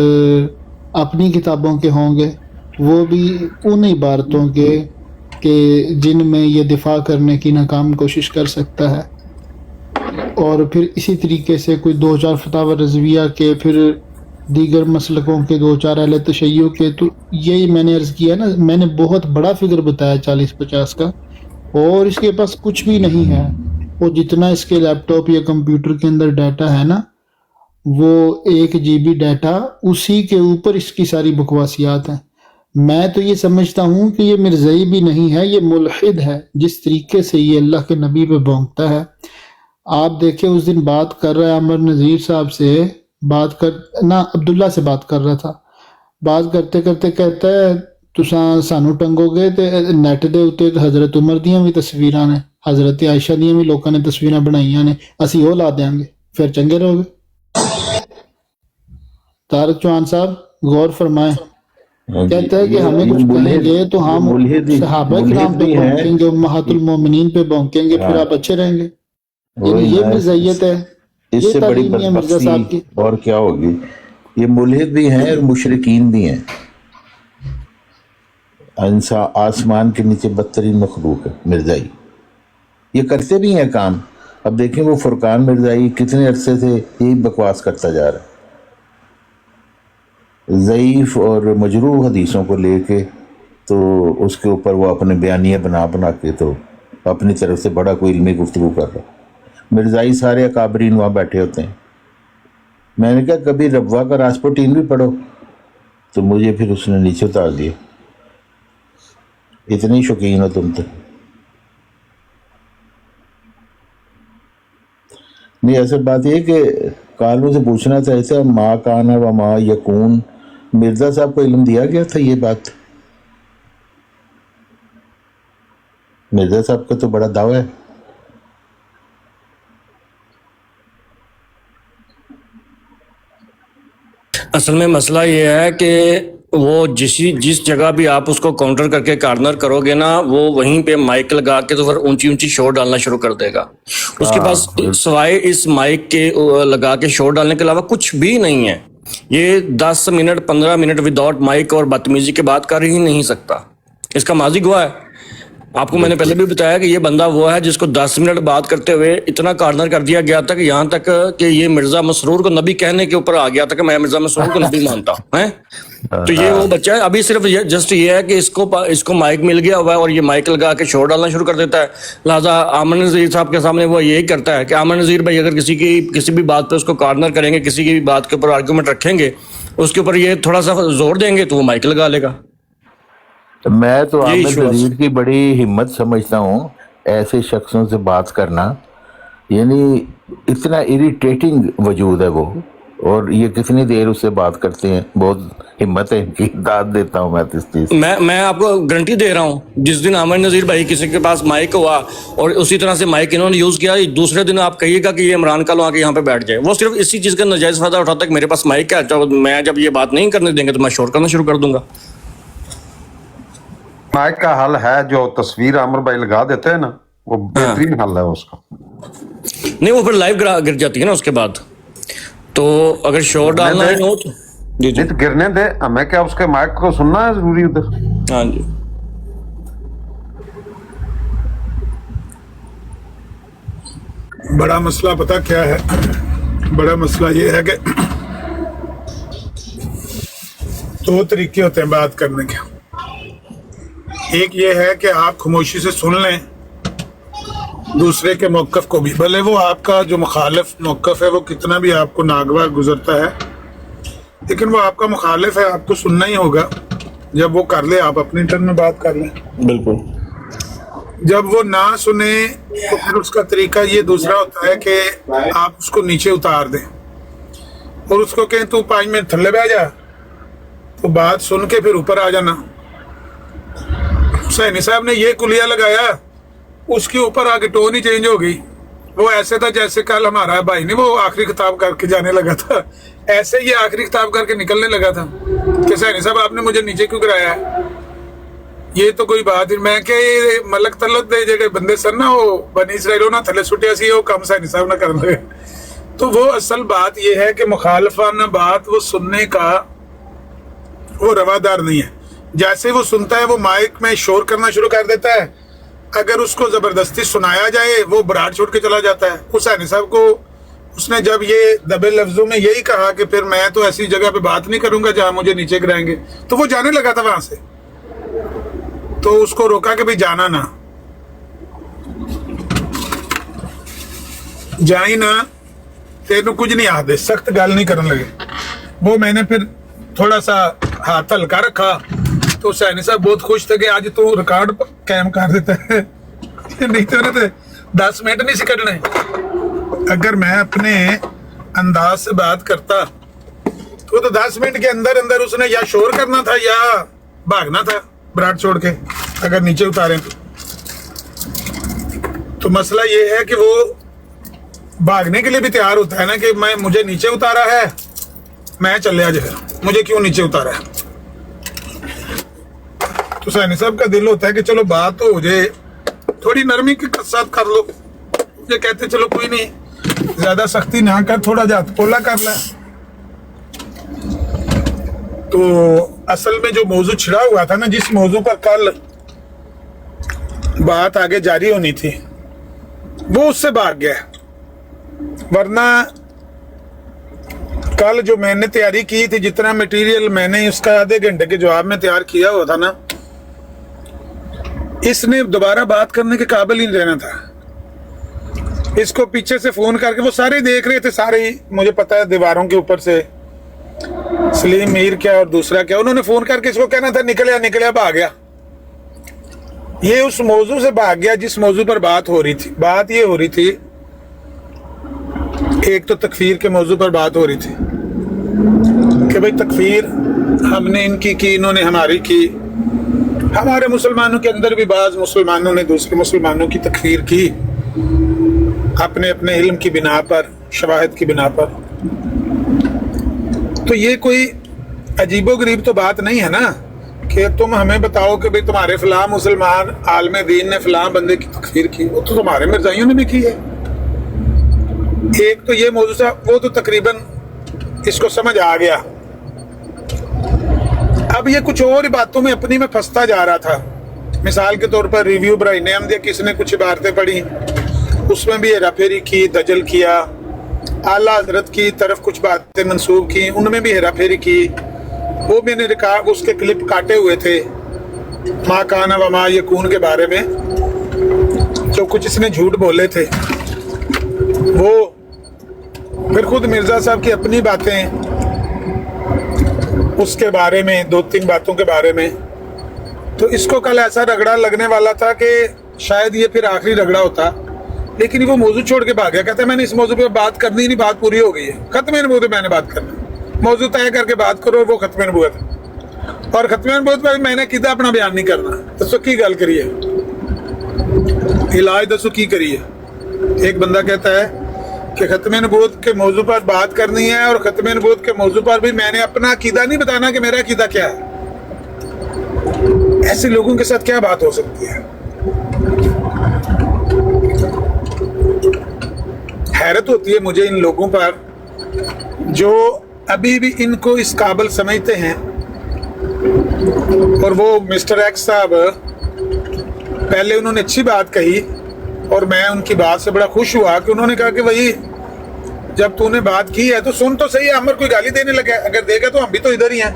اپنی کتابوں کے ہوں گے، وہ بھی ان عبارتوں کے کہ جن میں یہ دفاع کرنے کی ناکام کوشش کر سکتا ہے. اور پھر اسی طریقے سے کوئی 2-4 فتاوی رضویہ کے، پھر دیگر مسلکوں کے 2-4 اہل تشیع کے. تو یہی میں نے عرض کیا نا، میں نے بہت بڑا فگر بتایا 40-50 کا، اور اس کے پاس کچھ بھی نہیں ہے. وہ جتنا اس کے لیپ ٹاپ یا کمپیوٹر کے اندر ڈیٹا ہے نا، وہ 1 GB ڈیٹا، اسی کے اوپر اس کی ساری بکواسیات ہیں. میں تو یہ سمجھتا ہوں کہ یہ مرزائی بھی نہیں ہے، یہ ملحد ہے، جس طریقے سے یہ اللہ کے نبی پہ بھونکتا ہے۔ آپ دیکھیں اس دن بات کر رہا ہے عمر نذیر صاحب سے، عبداللہ سے بات کر رہا تھا، بات کرتے کرتے کہتا ہے تساں سانو ٹنگو گے تے نیٹ دے اوتے حضرت عمر دیاں بھی تصویراں نے، حضرت عائشہ دیاں بھی لوکاں نے تصویراں بنائیاں نے، اسی وہ لا دیاں گے، پھر چنگے رہو گے۔ طارق چوہان صاحب غور فرمائیں، کہتا ہے کہ ہمیں کچھ کہیں گے تو ہم صحابہ کرام پہ بھونکیں گے، امہات المومنین پہ بھونکیں گے، پھر آپ اچھے رہیں گے۔ یعنی یہ مرزائیت ہے، اس یہ سے بڑی تعلیم ہے مرزا صاحب بدبختی کی۔ اور کیا ہوگی؟ یہ ملحد بھی ہیں اور مشرکین بھی ہیں۔ انسان آسمان کے نیچے بدترین مخلوق ہے مرزائی، یہ کرتے بھی ہیں کام۔ اب دیکھیں وہ فرقان مرزائی کتنے عرصے سے یہی بکواس کرتا جا رہا ہے، ضعیف اور مجروح حدیثوں کو لے کے، تو اس کے اوپر وہ اپنے بیانیہ بنا کے تو اپنی طرف سے بڑا کوئی علمی گفتگو کر رہا ہے۔ مرزائی سارے اکابرین وہاں بیٹھے ہوتے ہیں۔ میں نے کہا کبھی ربوہ کا راسپوٹین بھی پڑھو، تو مجھے پھر اس نے نیچے اتار دیا، اتنی شوقین ہو تم تو۔ نہیں، اصل بات یہ کہ کالوں سے پوچھنا چاہیے تھا، ما کان و ما یکون، مرزا صاحب کو علم دیا گیا تھا یہ بات؟ مرزا صاحب کا تو بڑا دعویٰ ہے۔ اصل میں مسئلہ یہ ہے کہ وہ جس جگہ بھی آپ اس کو کاؤنٹر کر کے کارنر کرو گے نا، وہ وہیں پہ مائک لگا کے تو پھر اونچی اونچی شور ڈالنا شروع کر دے گا۔ اس کے پاس سوائے اس مائک کے لگا کے شور ڈالنے کے علاوہ کچھ بھی نہیں ہے۔ یہ 10 منٹ 15 منٹ وداؤٹ مائک اور بدتمیزی کے بات کر ہی نہیں سکتا۔ اس کا ماضی گواہ ہے۔ آپ کو میں نے پہلے بھی بتایا کہ یہ بندہ وہ ہے جس کو 10 منٹ بات کرتے ہوئے اتنا کارنر کر دیا گیا تھا کہ یہاں تک کہ یہ مرزا مسرور کو نبی کہنے کے اوپر آ گیا تھا کہ میں مرزا مسرور کو نبی مانتا ہوں۔ تو یہ وہ بچہ ہے، ابھی صرف جسٹ یہ ہے کہ اس کو مائک مل گیا ہوا ہے اور یہ مائک لگا کے شور ڈالنا شروع کر دیتا ہے۔ لہٰذا عامر نذیر صاحب کے سامنے وہ یہی کرتا ہے کہ عامر نذیر بھائی اگر کسی بھی بات پہ اس کو کارنر کریں گے، کسی کی بھی بات کے اوپر آرگومنٹ رکھیں گے، اس کے اوپر یہ تھوڑا سا زور دیں گے تو وہ مائک لگا لے گا۔ میں تو عامر نذیر کی بڑی ہمت سمجھتا ہوں ایسے شخصوں سے بات کرنا، یعنی اتنا اریٹیٹنگ وجود ہے وہ، اور یہ کتنی دیر اس سے بات کرتے ہیں، بہت ہمت ہے ان کی، داد دیتا ہوں میں اس چیز۔ میں آپ کو گارنٹی دے رہا ہوں، جس دن عامر نذیر بھائی کسی کے پاس مائک ہوا اور اسی طرح سے مائک انہوں نے یوز کیا، دوسرے دن آپ کہیے گا کہ یہ عمران کا لو آ کے یہاں پہ بیٹھ جائے۔ وہ صرف اسی چیز کا ناجائز فائدہ اٹھاتا ہے کہ میرے پاس مائک ہے، تو میں جب یہ بات نہیں کرنے دیں گے تو میں شور کرنا شروع کر دوں گا۔ مائک کا حل ہے جو تصویر عامر بھائی لگا دیتے ہیں نا، وہ بہترین حل ہے اس کا۔ نہیں، وہ پھر لائیو گر جاتی ہے نا اس کے بعد، تو اگر شور ڈالنا ہے ہو تو جی نہیں تو گرنے دے، ہمیں کیا اس کے مائک کو سننا ہے ضروری ادھر؟ ہاں جی۔ بڑا مسئلہ پتہ کیا ہے؟ بڑا مسئلہ یہ ہے کہ 2 طریقے ہوتے ہیں بات کرنے کے۔ ایک یہ ہے کہ آپ خاموشی سے سن لیں دوسرے کے موقف کو بھی، بھلے وہ آپ کا جو مخالف موقف ہے وہ کتنا بھی آپ کو ناگوار گزرتا ہے، لیکن وہ آپ کا مخالف ہے، آپ کو سننا ہی ہوگا۔ جب وہ کر لے آپ اپنی ٹرن میں بات کر لیں، بالکل۔ جب وہ نہ سنے تو پھر اس کا طریقہ یہ دوسرا ہوتا ہے کہ آپ اس کو نیچے اتار دیں اور اس کو کہیں تو 5 منٹ تھلے بیٹھ جا، تو بات سن کے پھر اوپر آ جانا۔ حسینی صاحب نے یہ کلیہ لگایا، اس کے اوپر آگے ٹون ہی چینج ہو گئی۔ وہ ایسے تھا جیسے کل ہمارا بھائی نہیں وہ آخری خطاب کر کے جانے لگا تھا، ایسے یہ آخری خطاب کر کے نکلنے لگا تھا کہ حسینی صاحب آپ نے مجھے نیچے کیوں گرایا ہے؟ یہ تو کوئی بات ہی، میں کہ ملک تلت دے جڑے بندے سن نا، وہ بنی اسرائیل نہ تھلے سٹیا سی، وہ کم حسینی صاحب نہ کر لگے۔ تو وہ اصل بات یہ ہے کہ مخالفانہ بات وہ سننے کا وہ روادار نہیں ہے۔ جیسے وہ سنتا ہے وہ مائک میں شور کرنا شروع کر دیتا ہے، اگر اس کو زبردستی سنایا جائے وہ براٹ چھوڑ کے چلا جاتا ہے۔ حسینی صاحب کو اس نے جب یہ دبے لفظوں میں یہی کہا کہ پھر میں تو ایسی جگہ پہ بات نہیں کروں گا جہاں مجھے نیچے گرائیں گے، تو وہ جانے لگا تھا وہاں سے، تو اس کو روکا کہ بھی جانا نہ، جائیں نہ، تینوں کچھ نہیں آدھے، سخت گال نہیں کرنے لگے۔ وہ میں نے پھر تھوڑا سا ہاتھ ہلکا رکھا तो सैनी साहब बहुत खुश थे कि आज तू रिकॉर्ड कायम कर देता है, नहीं तो ना 10 मिनट नहीं सी कटने। अगर मैं अपने अंदाज से बात करता तो 10 मिनट के अंदर अंदर उसने या शोर करना था या भागना था बरात छोड़ के, अगर नीचे उतारे तो मसला ये है कि वो भागने के लिए भी तैयार होता है ना कि मुझे नीचे उतारा है, मैं चले आज है, मुझे क्यों नीचे उतारा है। तो सैनी साहब का दिल होता है कि चलो बात तो हो जाए, थोड़ी नरमी के साथ कर लो। ये कहते चलो कोई नहीं, ज्यादा सख्ती ना कर, थोड़ा जात पोला कर ले। तो असल में जो मौजू छिड़ा हुआ था ना, जिस मौजू पर कल बात आगे जारी होनी थी, वो उससे भाग गया। वरना कल जो मैंने तैयारी की थी, जितना मटेरियल मैंने उसका आधे घंटे के जवाब में तैयार किया हुआ था ना, इसने दोबारा बात करने के काबिल ही नहीं रहना था। इसको पीछे से फोन करके वो सारे देख रहे थे, सारे ही, मुझे पता है दीवारों के ऊपर से सलीम मीर क्या और दूसरा क्या, उन्होंने फोन करके इसको कहना था निकलिया भाग गया। ये उस मौजू से भाग गया जिस मौजू पर बात हो रही थी। बात ये हो रही थी, एक तो तकफीर के मौजू पर बात हो रही थी कि भाई तकफीर हमने इनकी की, इन्होंने हमारी की। हमारे मुसलमानों के अंदर भी बाज मुसलमानों ने दूसरे मुसलमानों की तकफीर की अपने अपने इल्म की बिना पर, शवाहिद की बिना पर। तो ये कोई अजीबोगरीब तो बात नहीं है ना कि तुम हमें बताओ कि भाई तुम्हारे फलां मुसलमान आलम दीन ने फलां बंदे की तकफीर की, वो तो तुम्हारे मिर्जाइयों ने भी की है। एक तो ये मौजू था, वो तो तकरीबन इसको समझ आ गया। अब ये कुछ और बातों में अपनी में फंसता जा रहा था। मिसाल के तौर पर रिव्यू इब्राहिम अहमद किसने कुछ इबारतें पढ़ी, उसमें भी हेरा फेरी की, दजल किया। आला हजरत की तरफ कुछ बातें मंसूब की, उनमें भी हेरा फेरी की। वो मैंने रिकॉर्ड उसके क्लिप काटे हुए थे माँ काना व माँ यकून के बारे में, जो कुछ इसने झूठ बोले थे। वो फिर खुद मिर्जा साहब की अपनी बातें उसके बारे में, 2-3 बातों के बारे में। तो इसको कल ऐसा रगड़ा लगने वाला था कि शायद ये फिर आखिरी रगड़ा होता, लेकिन वो मौजू छोड़ के भाग गया। कहता है मैंने इस मौजू पे बात करनी ही नहीं, बात पूरी हो गई है, खत्म नबूवत पे मैंने बात करना, मौजू तय करके बात करो, वो खत्म नबूवत। और खत्म नबूवत पे मैंने किदा अपना बयान नहीं करना। दसो की गल करिए, इलाज दसो की करिए। एक बंदा कहता है कि खत्म नबूवत के मौजू पर बात करनी है, और खत्म नबूवत के मौजू पर भी मैंने अपना अकीदा नहीं बताना कि मेरा अकीदा क्या है। ऐसे लोगों के साथ क्या बात हो सकती है? हैरत होती है मुझे इन लोगों पर जो अभी भी इनको इस काबिल समझते हैं। और वो मिस्टर एक्स साहब पहले उन्होंने अच्छी बात कही, और मैं उनकी बात से बड़ा खुश हुआ कि उन्होंने कहा कि भाई जब तूने बात की है तो सुन तो सही है, अमर कोई गाली देने लगा, अगर देगा तो हम भी तो इधर ही हैं।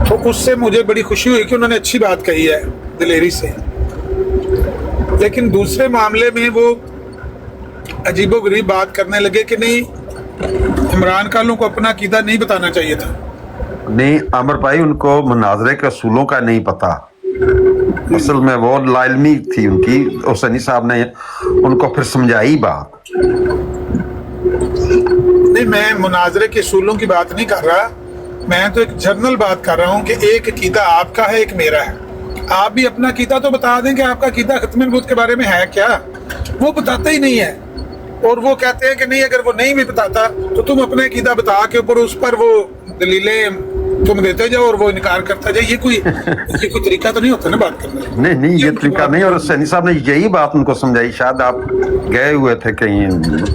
तो उससे मुझे बड़ी खुशी हुई कि उन्होंने अच्छी बात कही है दिलेरी से। लेकिन दूसरे मामले में वो अजीबोगरीब बात करने लगे कि नहीं, इमरान खान को अपना अकीदा नहीं बताना चाहिए था। नहीं अमर भाई, उनको मुनाजरे के असूलों का नहीं पता। असल में वो लाइलमी थी उनकी, और सनी साहब ने उनको फिर समझाई बात। नहीं, मैं मुनाजरे के असूलों की बात नहीं कर रहा, मैं तो एक जनरल बात कर रहा हूँ कि एक अकीदा आपका है, एक मेरा है। आप भी अपना अकीदा तो बता दें कि आपका अकीदा खत्म नबूवत के बारे में है क्या। वो बताते ही नहीं है, और वो कहते हैं कि नहीं, अगर वो नहीं भी बताता तो तुम अपने अकीदा बता के ऊपर उस पर वो दलीलें तुम देते जाओ और वो इनकार करता जाए। ये कोई तरीका तो नहीं होता ना बात करने का। नहीं ये तरीका नहीं। और सैनी साहब ने यही बात उनको समझाई। शायद आप गए हुए थे कहीं,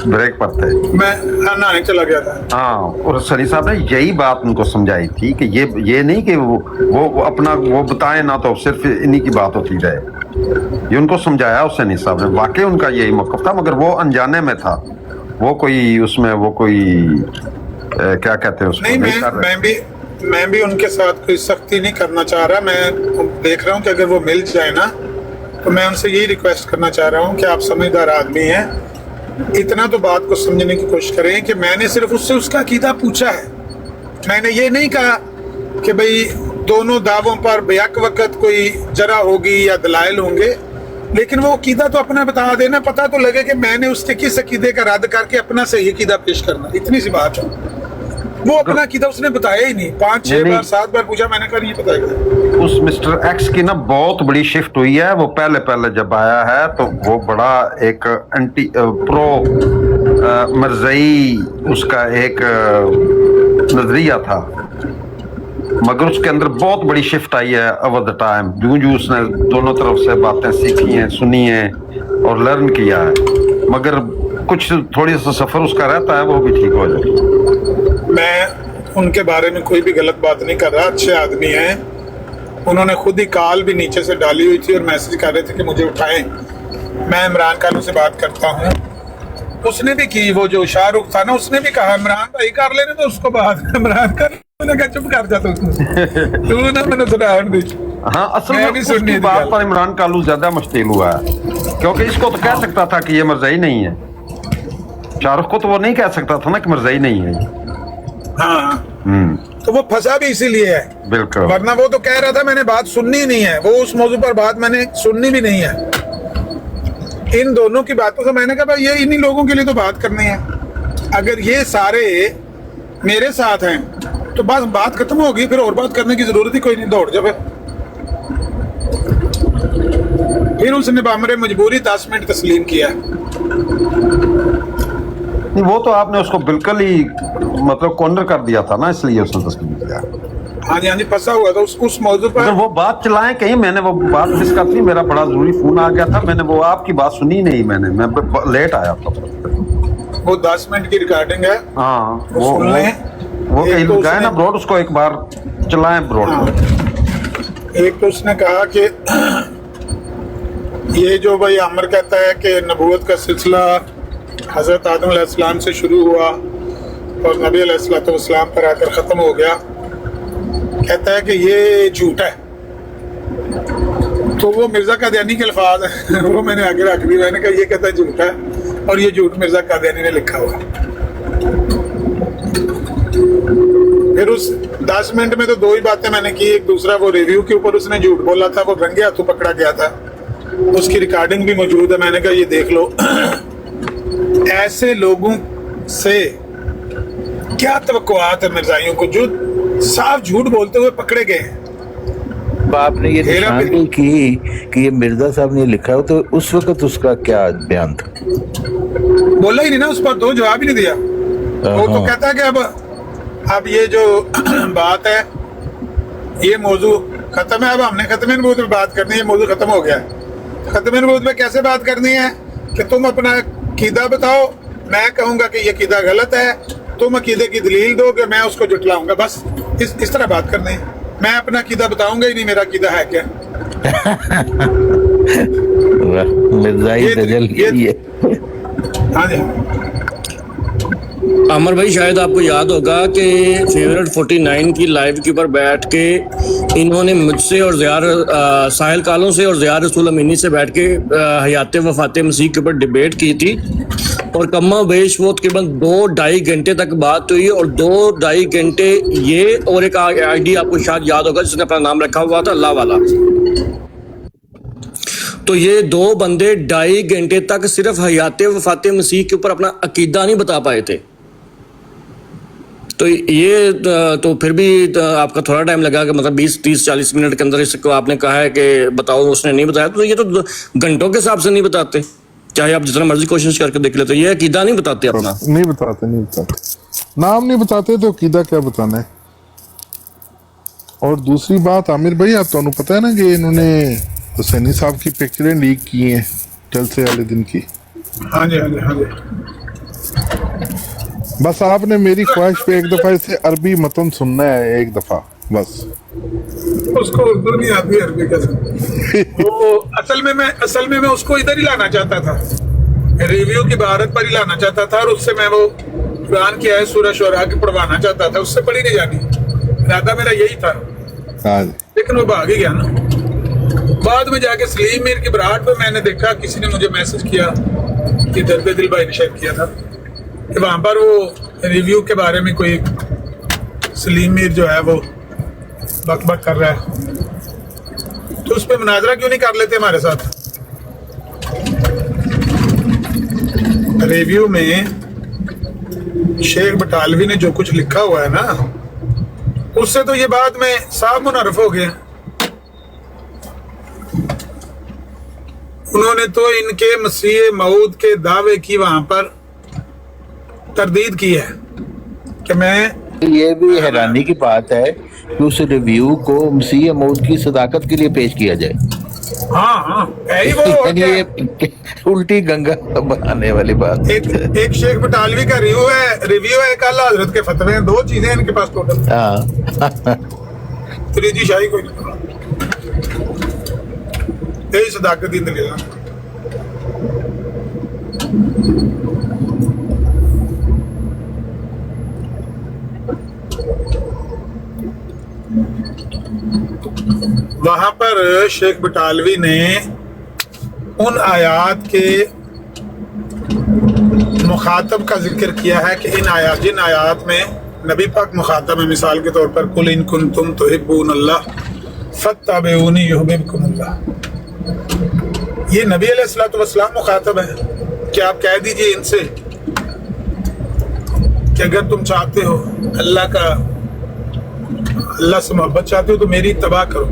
ब्रेक पर थे, मैं नहाने चला गया था। हाँ, और सैनी साहब ने यही बात उनको समझाई थी कि ये नहीं कि वो अपना वो बताए ना तो सिर्फ इन्हीं की बात होती रहे। ये उनको समझाया उस सैनी साहब ने, वाकई उनका यही मौक़िफ़ था, मगर वो अनजाने में था। वो कोई उसमें वो कोई क्या कहते हैं उसको नहीं, मैं भी उनके साथ कोई सख्ती नहीं करना चाह रहा। मैं देख रहा हूँ कि अगर वो मिल जाए ना, तो मैं उनसे यही रिक्वेस्ट करना चाह रहा हूँ कि आप समझदार आदमी हैं, इतना तो बात को समझने की कोशिश करें कि मैंने सिर्फ उससे उसका अकीदा पूछा है। मैंने ये नहीं कहा कि भाई दोनों दावों पर बेहक वक्त कोई जरा होगी या दलाइल होंगे, लेकिन वो अकीदा तो अपना बता देना, पता तो लगे कि मैंने उसके किस अकीदे का रद्द करके अपना सही अकीदा पेश करना, इतनी सी बात है। वो अपना अकीदा उसने बताया ही नहीं, 5-6 बार 7 बार पूछा, मैंने कहा नहीं बताएगा। उस मिस्टर एक्स की ना बहुत बड़ी शिफ्ट हुई है। वो पहले जब आया है तो वो बड़ा एक एंटी प्रो मरज़ई उसका एक नजरिया था, मगर उसके अंदर बहुत बड़ी शिफ्ट आई है ओवर द टाइम, जो उसने दोनों तरफ से बातें सीखी हैं, सुनी हैं और लर्न किया है। मगर कुछ थोड़ी सा सफर उसका रहता है, वो भी ठीक हो जाए। मैं उनके बारे में कोई भी गलत बात नहीं कर रहा, अच्छे आदमी हैं। उन्होंने खुद ही कॉल भी नीचे से डाली हुई थी और मैसेज कर रहे थे कि मुझे उठाएं, मैं इमरान खान से बात करता हूँ। उसने भी की, वो जो शाहरुख था ना, उसने भी कहा इमरान भाई कर लेने तो उसको बात। इमरान खान ने कहा चुप कर जा तू ना, मैंने सुना दी। हाँ, असल में उसकी बात पर इमरान कालू ज्यादा मुश्किल हुआ है, क्योंकि इसको तो कह सकता था कि ये मरज़ई नहीं है, शाहरुख को तो वो नहीं कह सकता था ना कि मरज़ई नहीं है। हाँ, तो वो फंसा भी इसीलिए है, बिल्कुल, वरना वो तो कह रहा था मैंने बात सुननी नहीं है, वो उस मौजू पर बात मैंने सुननी भी नहीं है। इन दोनों की बातों से मैंने कहा भाई ये इन्हीं लोगों के लिए तो बात करनी है, अगर ये सारे मेरे साथ हैं तो बस बात खत्म होगी, फिर और बात करने की जरूरत ही कोई नहीं, दौड़ जाए। फिर उसने बामरे मजबूरी 10 मिनट तस्लीम किया। नहीं, वो तो आपने उसको बिल्कुल ही मतलब कॉर्नर कर दिया था ना, इसलिए उसने तस्लीम किया। हाँ जी फंसा हुआ था उस मौजू पर। अगर वो बात चलाएं कहीं, मैंने वो बात मिस कर दी, मेरा बड़ा जरूरी फोन आ गया था, मैंने वो आपकी बात सुनी नहीं, मैं लेट आया था। वो 10 मिनट की रिकॉर्डिंग है। हाँ, वो सुन लें। वो कहीं तो गए ना ब्रॉड, उसको एक बार चलाएं ब्रॉड। हाँ। एक तो उसने कहा कि ये जो भाई आमिर कहता है कि नबूवत का सिलसिला हजरत आदम अलैहिस्सलाम से शुरू हुआ और नबी अलैहिस्सलाम पर आकर ख़त्म हो गया, कहता है कि ये झूठ है। तो वो मिर्ज़ा कादियानी के अल्फाज हैं, वो मैंने आगे रख दी, मैंने कहा ये कहता है झूठ है और ये झूठ मिर्ज़ा कादियानी ने लिखा हुआ। फिर उस 10 मिनट में तो 2 ही बातें मैंने की, एक दूसरा वो रिव्यू के ऊपर उसने झूठ बोला था, वो रंगे हाथों पकड़ा गया था, उसकी रिकॉर्डिंग भी मौजूद है, मैंने कहा ये देख लो। ऐसे लोगों से क्या तवक्कुआत है मिर्जाइयों को जो साफ झूठ बोलते हुए पकड़े गए हैं। आपने ये निशानी की कि ये मिर्जा साहब ने लिखा हो, तो उस वक्त उसका क्या बयान था? बोला ही नहीं ना, उस पर 2 जवाब ही नहीं दिया। वो तो कहता है कि अब ये जो बात है ये मौजू खत्म है, अब हमने खत्म नबूवत पे बात करनी है, मौजू खत्म हो गया है। खत्म नबूवत पे कैसे बात करनी है कि तुम अपना अकीदा बताओ, मैं कहूंगा कि ये अकीदा गलत है, तुम अकीदे की दलील दो कि मैं उसको जुटलाऊंगा, बस इस तरह बात करनी है। मैं अपना अकीदा बताऊंगा ही नहीं, मेरा अकीदा है क्या। हाँ जी अमर भाई, शायद आपको याद होगा कि फेवरेट 49 की लाइव के ऊपर बैठ के इन्होंने मुझसे और साहिल कालों से और ज़ियार रसूल अमीनी से बैठ के हयात वफात मसीह के ऊपर डिबेट की थी, और कम्मा बेश वो तकरीबन 2-2.5 घंटे तक बात हुई, और 2-2.5 घंटे ये और एक आईडी आपको शायद याद होगा जिसने अपना नाम रखा हुआ था अल्लाह वाला। तो ये 2 बंदे 2.5 घंटे तक सिर्फ हयात वफात मसीह के ऊपर अपना अकीदा नहीं बता पाए थे। तो ये तो फिर भी आपका थोड़ा टाइम लगा कि मतलब 20-30-40 मिनट के अंदर इसको आपने कहा है कि बताओ, उसने नहीं बताया। तो ये तो घंटों के हिसाब से नहीं बताते, चाहे आप जितना मर्जी कोशिश करके देख लेते, ये अकीदा नहीं बताते अपना। नहीं बताते नाम नहीं बताते, तो अकीदा क्या बताना है। और दूसरी बात आमिर भाई, आप तो पता है ना कि इन्होंने हुसैनी साहब की पिक्चरें लीक की हैं जलसे वाले दिन की। हाँ जी हाँ जी हाँ जी। बस आपने मेरी ख्वाहिश पे एक दफा इसे अरबी मतन सुनना है, एक दफा बस। उसको उर्दू नहीं आती, अरबी कैसे। वो असल में मैं उसको इधर ही लाना चाहता था, रिव्यू की भारत पर ही लाना चाहता था, और उससे मैं वो कुरान की आयत सूरह शुअरा की पढ़वाना चाहता था, उससे पढ़ी नहीं जानी, इरादा मेरा यही था। लेकिन वो भाग ही गया ना। बाद में जाके सलीम मीर की बरात पे मैंने देखा, किसी ने मुझे मैसेज किया कि दर्द दिल भाई ने शेयर किया था कि वहां पर वो रिव्यू के बारे में कोई सलीम मीर जो है वो बक बक कर रहा है, तो उस पर मुनाजरा क्यों नहीं कर लेते हमारे साथ? रिव्यू में शेख बटालवी ने जो कुछ लिखा हुआ है ना, उससे तो ये बात में साफ मुनर्रफ हो गया। उन्होंने तो इनके मसीह मऊद के दावे की वहां पर तरदीद की है कि मैं ये भी हैरानी की बात है कि उस रिव्यू को मसीह मौत की सदाकत के लिए पेश किया जाए। हाँ यही वो और यानी क्या है? ये उल्टी गंगा बनाने वाली बात है। एक शेख बटालवी का रिव्यू है, एक आला हजरत के फतवे हैं, 2 चीजें हैं इनके पास टोटल। हाँ त्रीजी शाही कोई नहीं, यही सदाकत दी दलील है। वहां पर शेख बटालवी ने उन आयात के मुखातब का जिक्र किया है कि जिन आयात में नबी पाक मुखातब है, मिसाल के तौर पर कुल इन कुंतुम तुहिब्बूनल्लाह फत्तबिऊनी युहब्बुकुमुल्लाह, ये नबी अलैहिस्सलातु वस्सलाम मुखातब है कि आप कह दीजिए इनसे कि अगर तुम चाहते हो अल्लाह से मोहब्बत चाहते हो तो मेरी इत्तबा करो।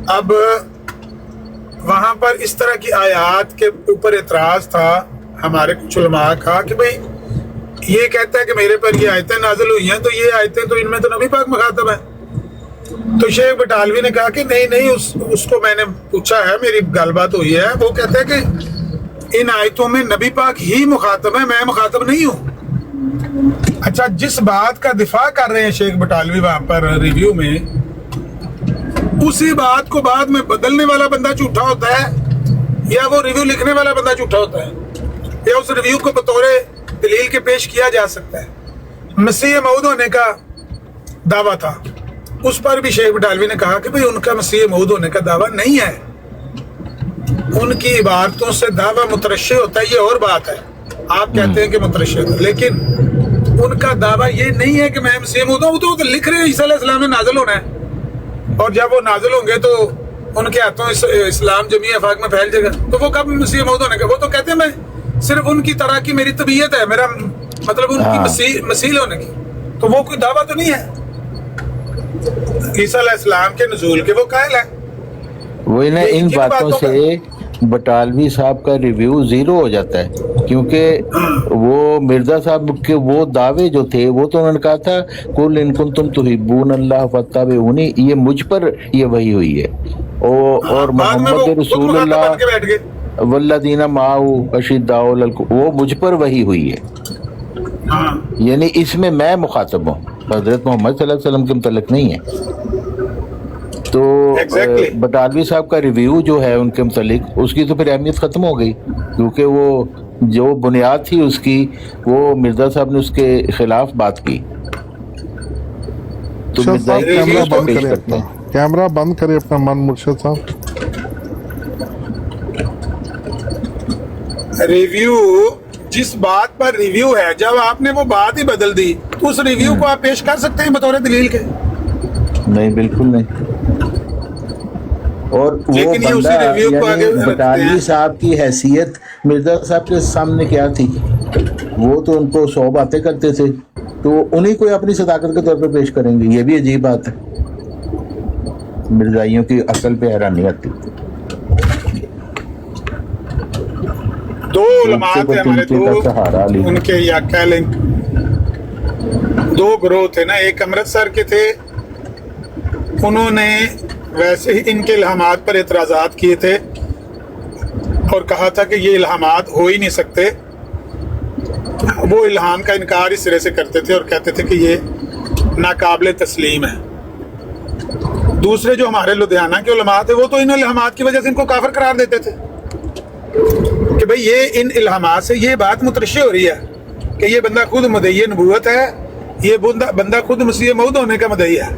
अब वहां पर इस तरह की आयात के ऊपर एतराज था हमारे कुछ उलमा का कि भाई ये कहता है कि मेरे पर ये आयतें नाज़िल हुई हैं, तो ये आयतें तो इनमें तो नबी पाक मुखातब है। तो शेख बटालवी ने कहा कि नहीं उसको मैंने पूछा है, मेरी गलबात हुई है, वो कहता है कि इन आयतों में नबी पाक ही मुखातब है, मैं मुखातब नहीं हूँ। अच्छा, जिस बात का दिफा कर रहे हैं शेख बटालवी वहां पर रिव्यू में, उसी बात को बाद में बदलने वाला बंदा झूठा होता है या वो रिव्यू लिखने वाला बंदा झूठा होता है, या उस रिव्यू को बतौर दलील के पेश किया जा सकता है। मसीह मऊद होने का दावा था, उस पर भी शेख बटालवी ने कहा कि भाई उनका मसीह मऊद होने का दावा नहीं है, उनकी इबारतों से दावा मुतरश्शे होता है, ये और बात है। आप कहते हैं कि मुतरश्शे होता है, लेकिन उनका दावा ये नहीं है कि मैं मसीह मऊद हूं। वो तो लिख रहे हैं ईसा अलैहिस्सलाम ने नाज़िल होना है, और जब वो नाज़िल होंगे तो उनके हाथों इस्लाम जमी आफाक में फैल जाएगा, तो वो कब मसीह मऊद होने का? वो तो कहते हैं मैं सिर्फ उनकी तरह की मेरी तबीयत है, मेरा मतलब उनकी मसीह होने की, तो वो कोई दावा तो नहीं है। ईसा अलैहिस्सलाम के नुज़ूल के वो कायल है। वही ना, इन बातों से बटालवी साहब का रिव्यू जीरो हो जाता है, क्योंकि वो मिर्जा साहब के वो दावे जो थे वो तो उन्होंने कहा था कुल इन कुंतुम तुहिब्बूनल्लाह फत्तबिऊनी, ये मुझ पर ये वही हुई है, और मोहम्मद रसूलुल्लाह वल्लदीना माऊ अशिद्दाउल वो मुझ पर वही हुई है। यानी इसमें मैं मुखातब हूँ, हजरत मोहम्मद सल्लल्लाहु अलैहि वसल्लम के मुतल्लिक नहीं है। तो बटालवी साहब का रिव्यू जो है उनके मुतल्लिक, उसकी तो फिर अहमियत ख़त्म हो गई, क्योंकि वो जो बुनियाद थी उसकी, वो मिर्ज़ा साहब ने उसके खिलाफ बात की। तो कैमरा बंद करे अपना मन मुर्शद साहब। रिव्यू, जिस बात पर रिव्यू है, जब आपने वो बात ही बदल दी तो उस रिव्यू को आप पेश कर सकते हैं बतौर दलील के? नहीं, बिल्कुल नहीं। और वो बंदा यानी बटालवी साहब की हैसियत मिर्जा साहब के सामने क्या थी? वो तो उनको 100 बातें करते थे, तो उन्हीं को अपनी सदाकत के तौर पर पेश करेंगे। ये भी अजीब बात है, मिर्जाइयों की अकल पे हैरानी आती। दो उलमा थे हमारे, दो उनके या कह लें 2 ग्रोह थे ना, एक अमृतसर के थे, उन्होंने वैसे ही इनके इल्हामात पर एतराज़ात किए थे और कहा था कि ये इल्हामात हो ही नहीं सकते। वो इल्हाम का इनकार इस सिरे से करते थे और कहते थे कि ये नाकाबिल तस्लीम है। दूसरे जो हमारे लुधियाना के उलमा थे, वो तो इन इल्हामात की वजह से इनको काफिर करार देते थे कि भाई ये इन इल्हामात से ये बात मुतरश्शे हो रही है कि ये बंदा खुद मुदई नबूवत है, ये बंदा खुद मसीह मऊद होने का मुदई है।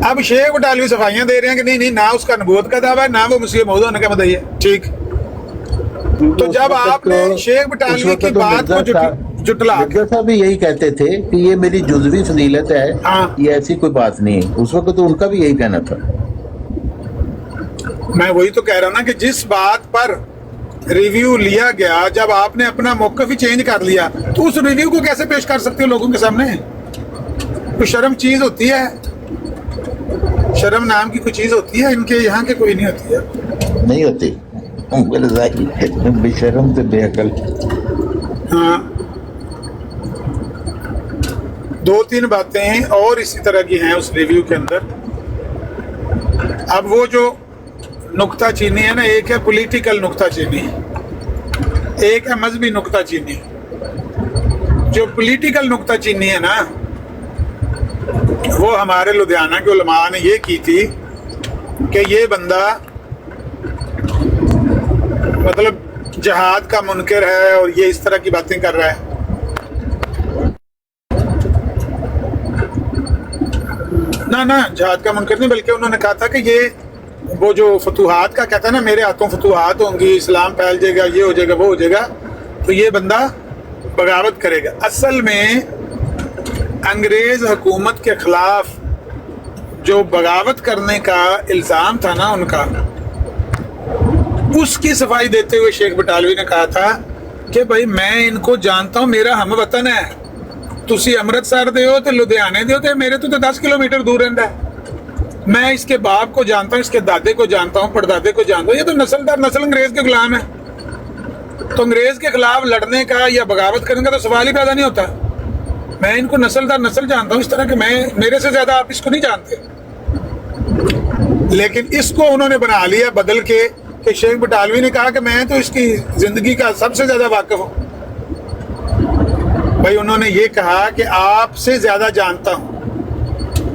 अब शेख बटालवी सफाइयां दे रहे हैं कि नहीं ना उसका नबूवत का दावा है, ना वो मसीह मऊद होने का मुदई है। ठीक, तो जब आपने शेख बटालवी की बात को जुटला के। मिर्जा साहब भी यही कहते थे कि ये मेरी जुज़वी फजीलत है, हाँ। ये ऐसी कोई बात नहीं है। उस वक्त तो उनका भी यही कहना था। मैं वही तो कह रहा हूं ना कि जिस बात पर रिव्यू लिया गया, जब आपने अपना मौक़िफ़ ही चेंज कर लिया तो उस रिव्यू को कैसे पेश कर सकते हो लोगों के सामने? कोई शर्म चीज होती है? शर्म नाम की कोई चीज होती है? इनके यहाँ के कोई नहीं होती है। नहीं होती बेशरम तो बेअकल। हाँ, 2-3 बातें और इसी तरह की हैं उस रिव्यू के अंदर। अब वो जो नुक्ता चीनी है ना, एक है पॉलिटिकल नुक्ता चीनी, एक है मजहबी नुक्ता चीनी। जो पॉलिटिकल नुक्ता चीनी है ना, वो हमारे लुधियाना के उलमा ने ये की थी कि ये बंदा मतलब जहाद का मुनकर है और ये इस तरह की बातें कर रहा है। ना जहाद का मुनकर नहीं, बल्कि उन्होंने कहा था कि ये वो जो फतूहात का कहता है ना, मेरे हाथों फतूहात होंगी, इस्लाम फैल जाएगा, ये हो जाएगा, वो हो जाएगा, तो ये बंदा बगावत करेगा। असल में अंग्रेज हुकूमत के खिलाफ जो बगावत करने का इल्ज़ाम था ना उनका, उसकी सफाई देते हुए शेख बटालवी ने कहा था कि भाई मैं इनको जानता हूँ, मेरा हम वतन है, तुसी अमृतसर दे हो तो लुधियाने दे हो तो मेरे तो 10 किलोमीटर दूर रहता है। मैं इसके बाप को जानता हूँ, इसके दादे को जानता हूँ, परदादे को जानता हूँ, ये तो नस्ल दर नस्ल अंग्रेज के गुलाम है। तो अंग्रेज के खिलाफ लड़ने का या बगावत करने का तो सवाल ही पैदा नहीं होता। मैं इनको नस्ल दर नस्ल जानता हूँ, इस तरह के मेरे से ज्यादा आप इसको नहीं जानते। लेकिन इसको उन्होंने बना लिया बदल के कि शेख बटालवी ने कहा कि मैं तो इसकी जिंदगी का सबसे ज्यादा वाकिफ हूँ। भाई उन्होंने ये कहा कि आपसे ज्यादा जानता हूँ,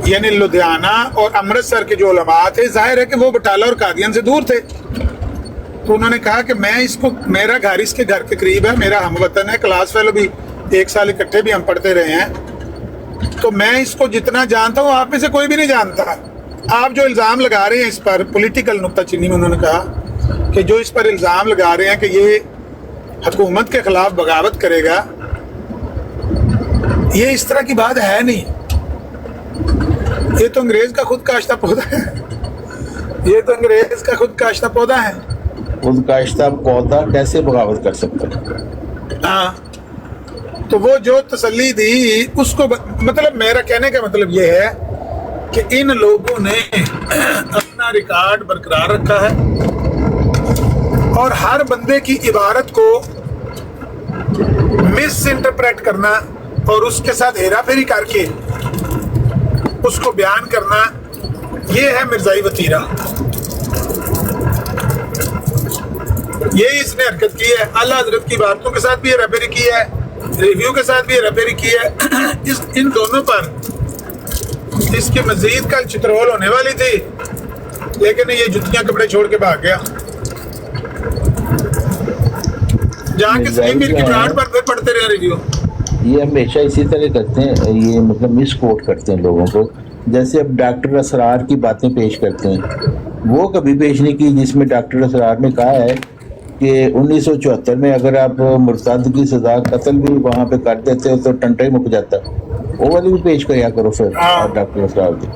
यानी लुधियाना और अमृतसर के जो उलमा थे, जाहिर है कि वो बटाला और कादियान से दूर थे, तो उन्होंने कहा कि मैं इसको, मेरा घर इसके घर के करीब है, मेरा हमवतन है, क्लास फेलो भी 1 साल इकट्ठे भी हम पढ़ते रहे हैं, तो मैं इसको जितना जानता हूँ आप में से कोई भी नहीं जानता। आप जो इल्ज़ाम लगा रहे हैं इस पर, पॉलिटिकल नुक्ताचीनी में उन्होंने कहा कि जो इस पर इल्ज़ाम लगा रहे हैं कि ये हुकूमत के खिलाफ बगावत करेगा, ये इस तरह की बात है नहीं। ये तो अंग्रेज का खुद काश्ता पौधा है, ये तो अंग्रेज का खुद काश्ता पौधा है। खुद काश्ता पौधा कैसे बगावत कर सकता है? हाँ, तो वो जो तसल्ली दी उसको मतलब मेरा कहने का मतलब ये है कि इन लोगों ने अपना रिकॉर्ड बरकरार रखा है और हर बंदे की इबारत को मिस इंटरप्रेट करना और उसके साथ हेरा फेरी करके उसको बयान करना, ये है मिर्जाई वतीरा। यही इसने हरकत की है। आला हजरत की बातों के साथ भी हेरा फेरी की है, रिव्यू के साथ भी हेरा फेरी की है। इन दोनों पर इसकी मजीद कल चित्रहोल होने वाली थी, लेकिन ये जुतियां कपड़े छोड़ के भाग गया। जहाँ के सलीम मीर की ब्रांड पर फिर पढ़ते रहे रिव्यू। ये हमेशा इसी तरह करते हैं, ये मतलब मिस कोट करते हैं लोगों को। जैसे अब डॉक्टर असरार की बातें पेश करते हैं, वो कभी पेश नहीं की जिसमें डॉक्टर असरार ने कहा है कि 1974 में अगर आप मुर्ताद की सजा कत्ल भी वहाँ पे कर देते हो तो टंटा ही मुक जाता। वो वाली भी पेश किया करो फिर डॉक्टर असरार की।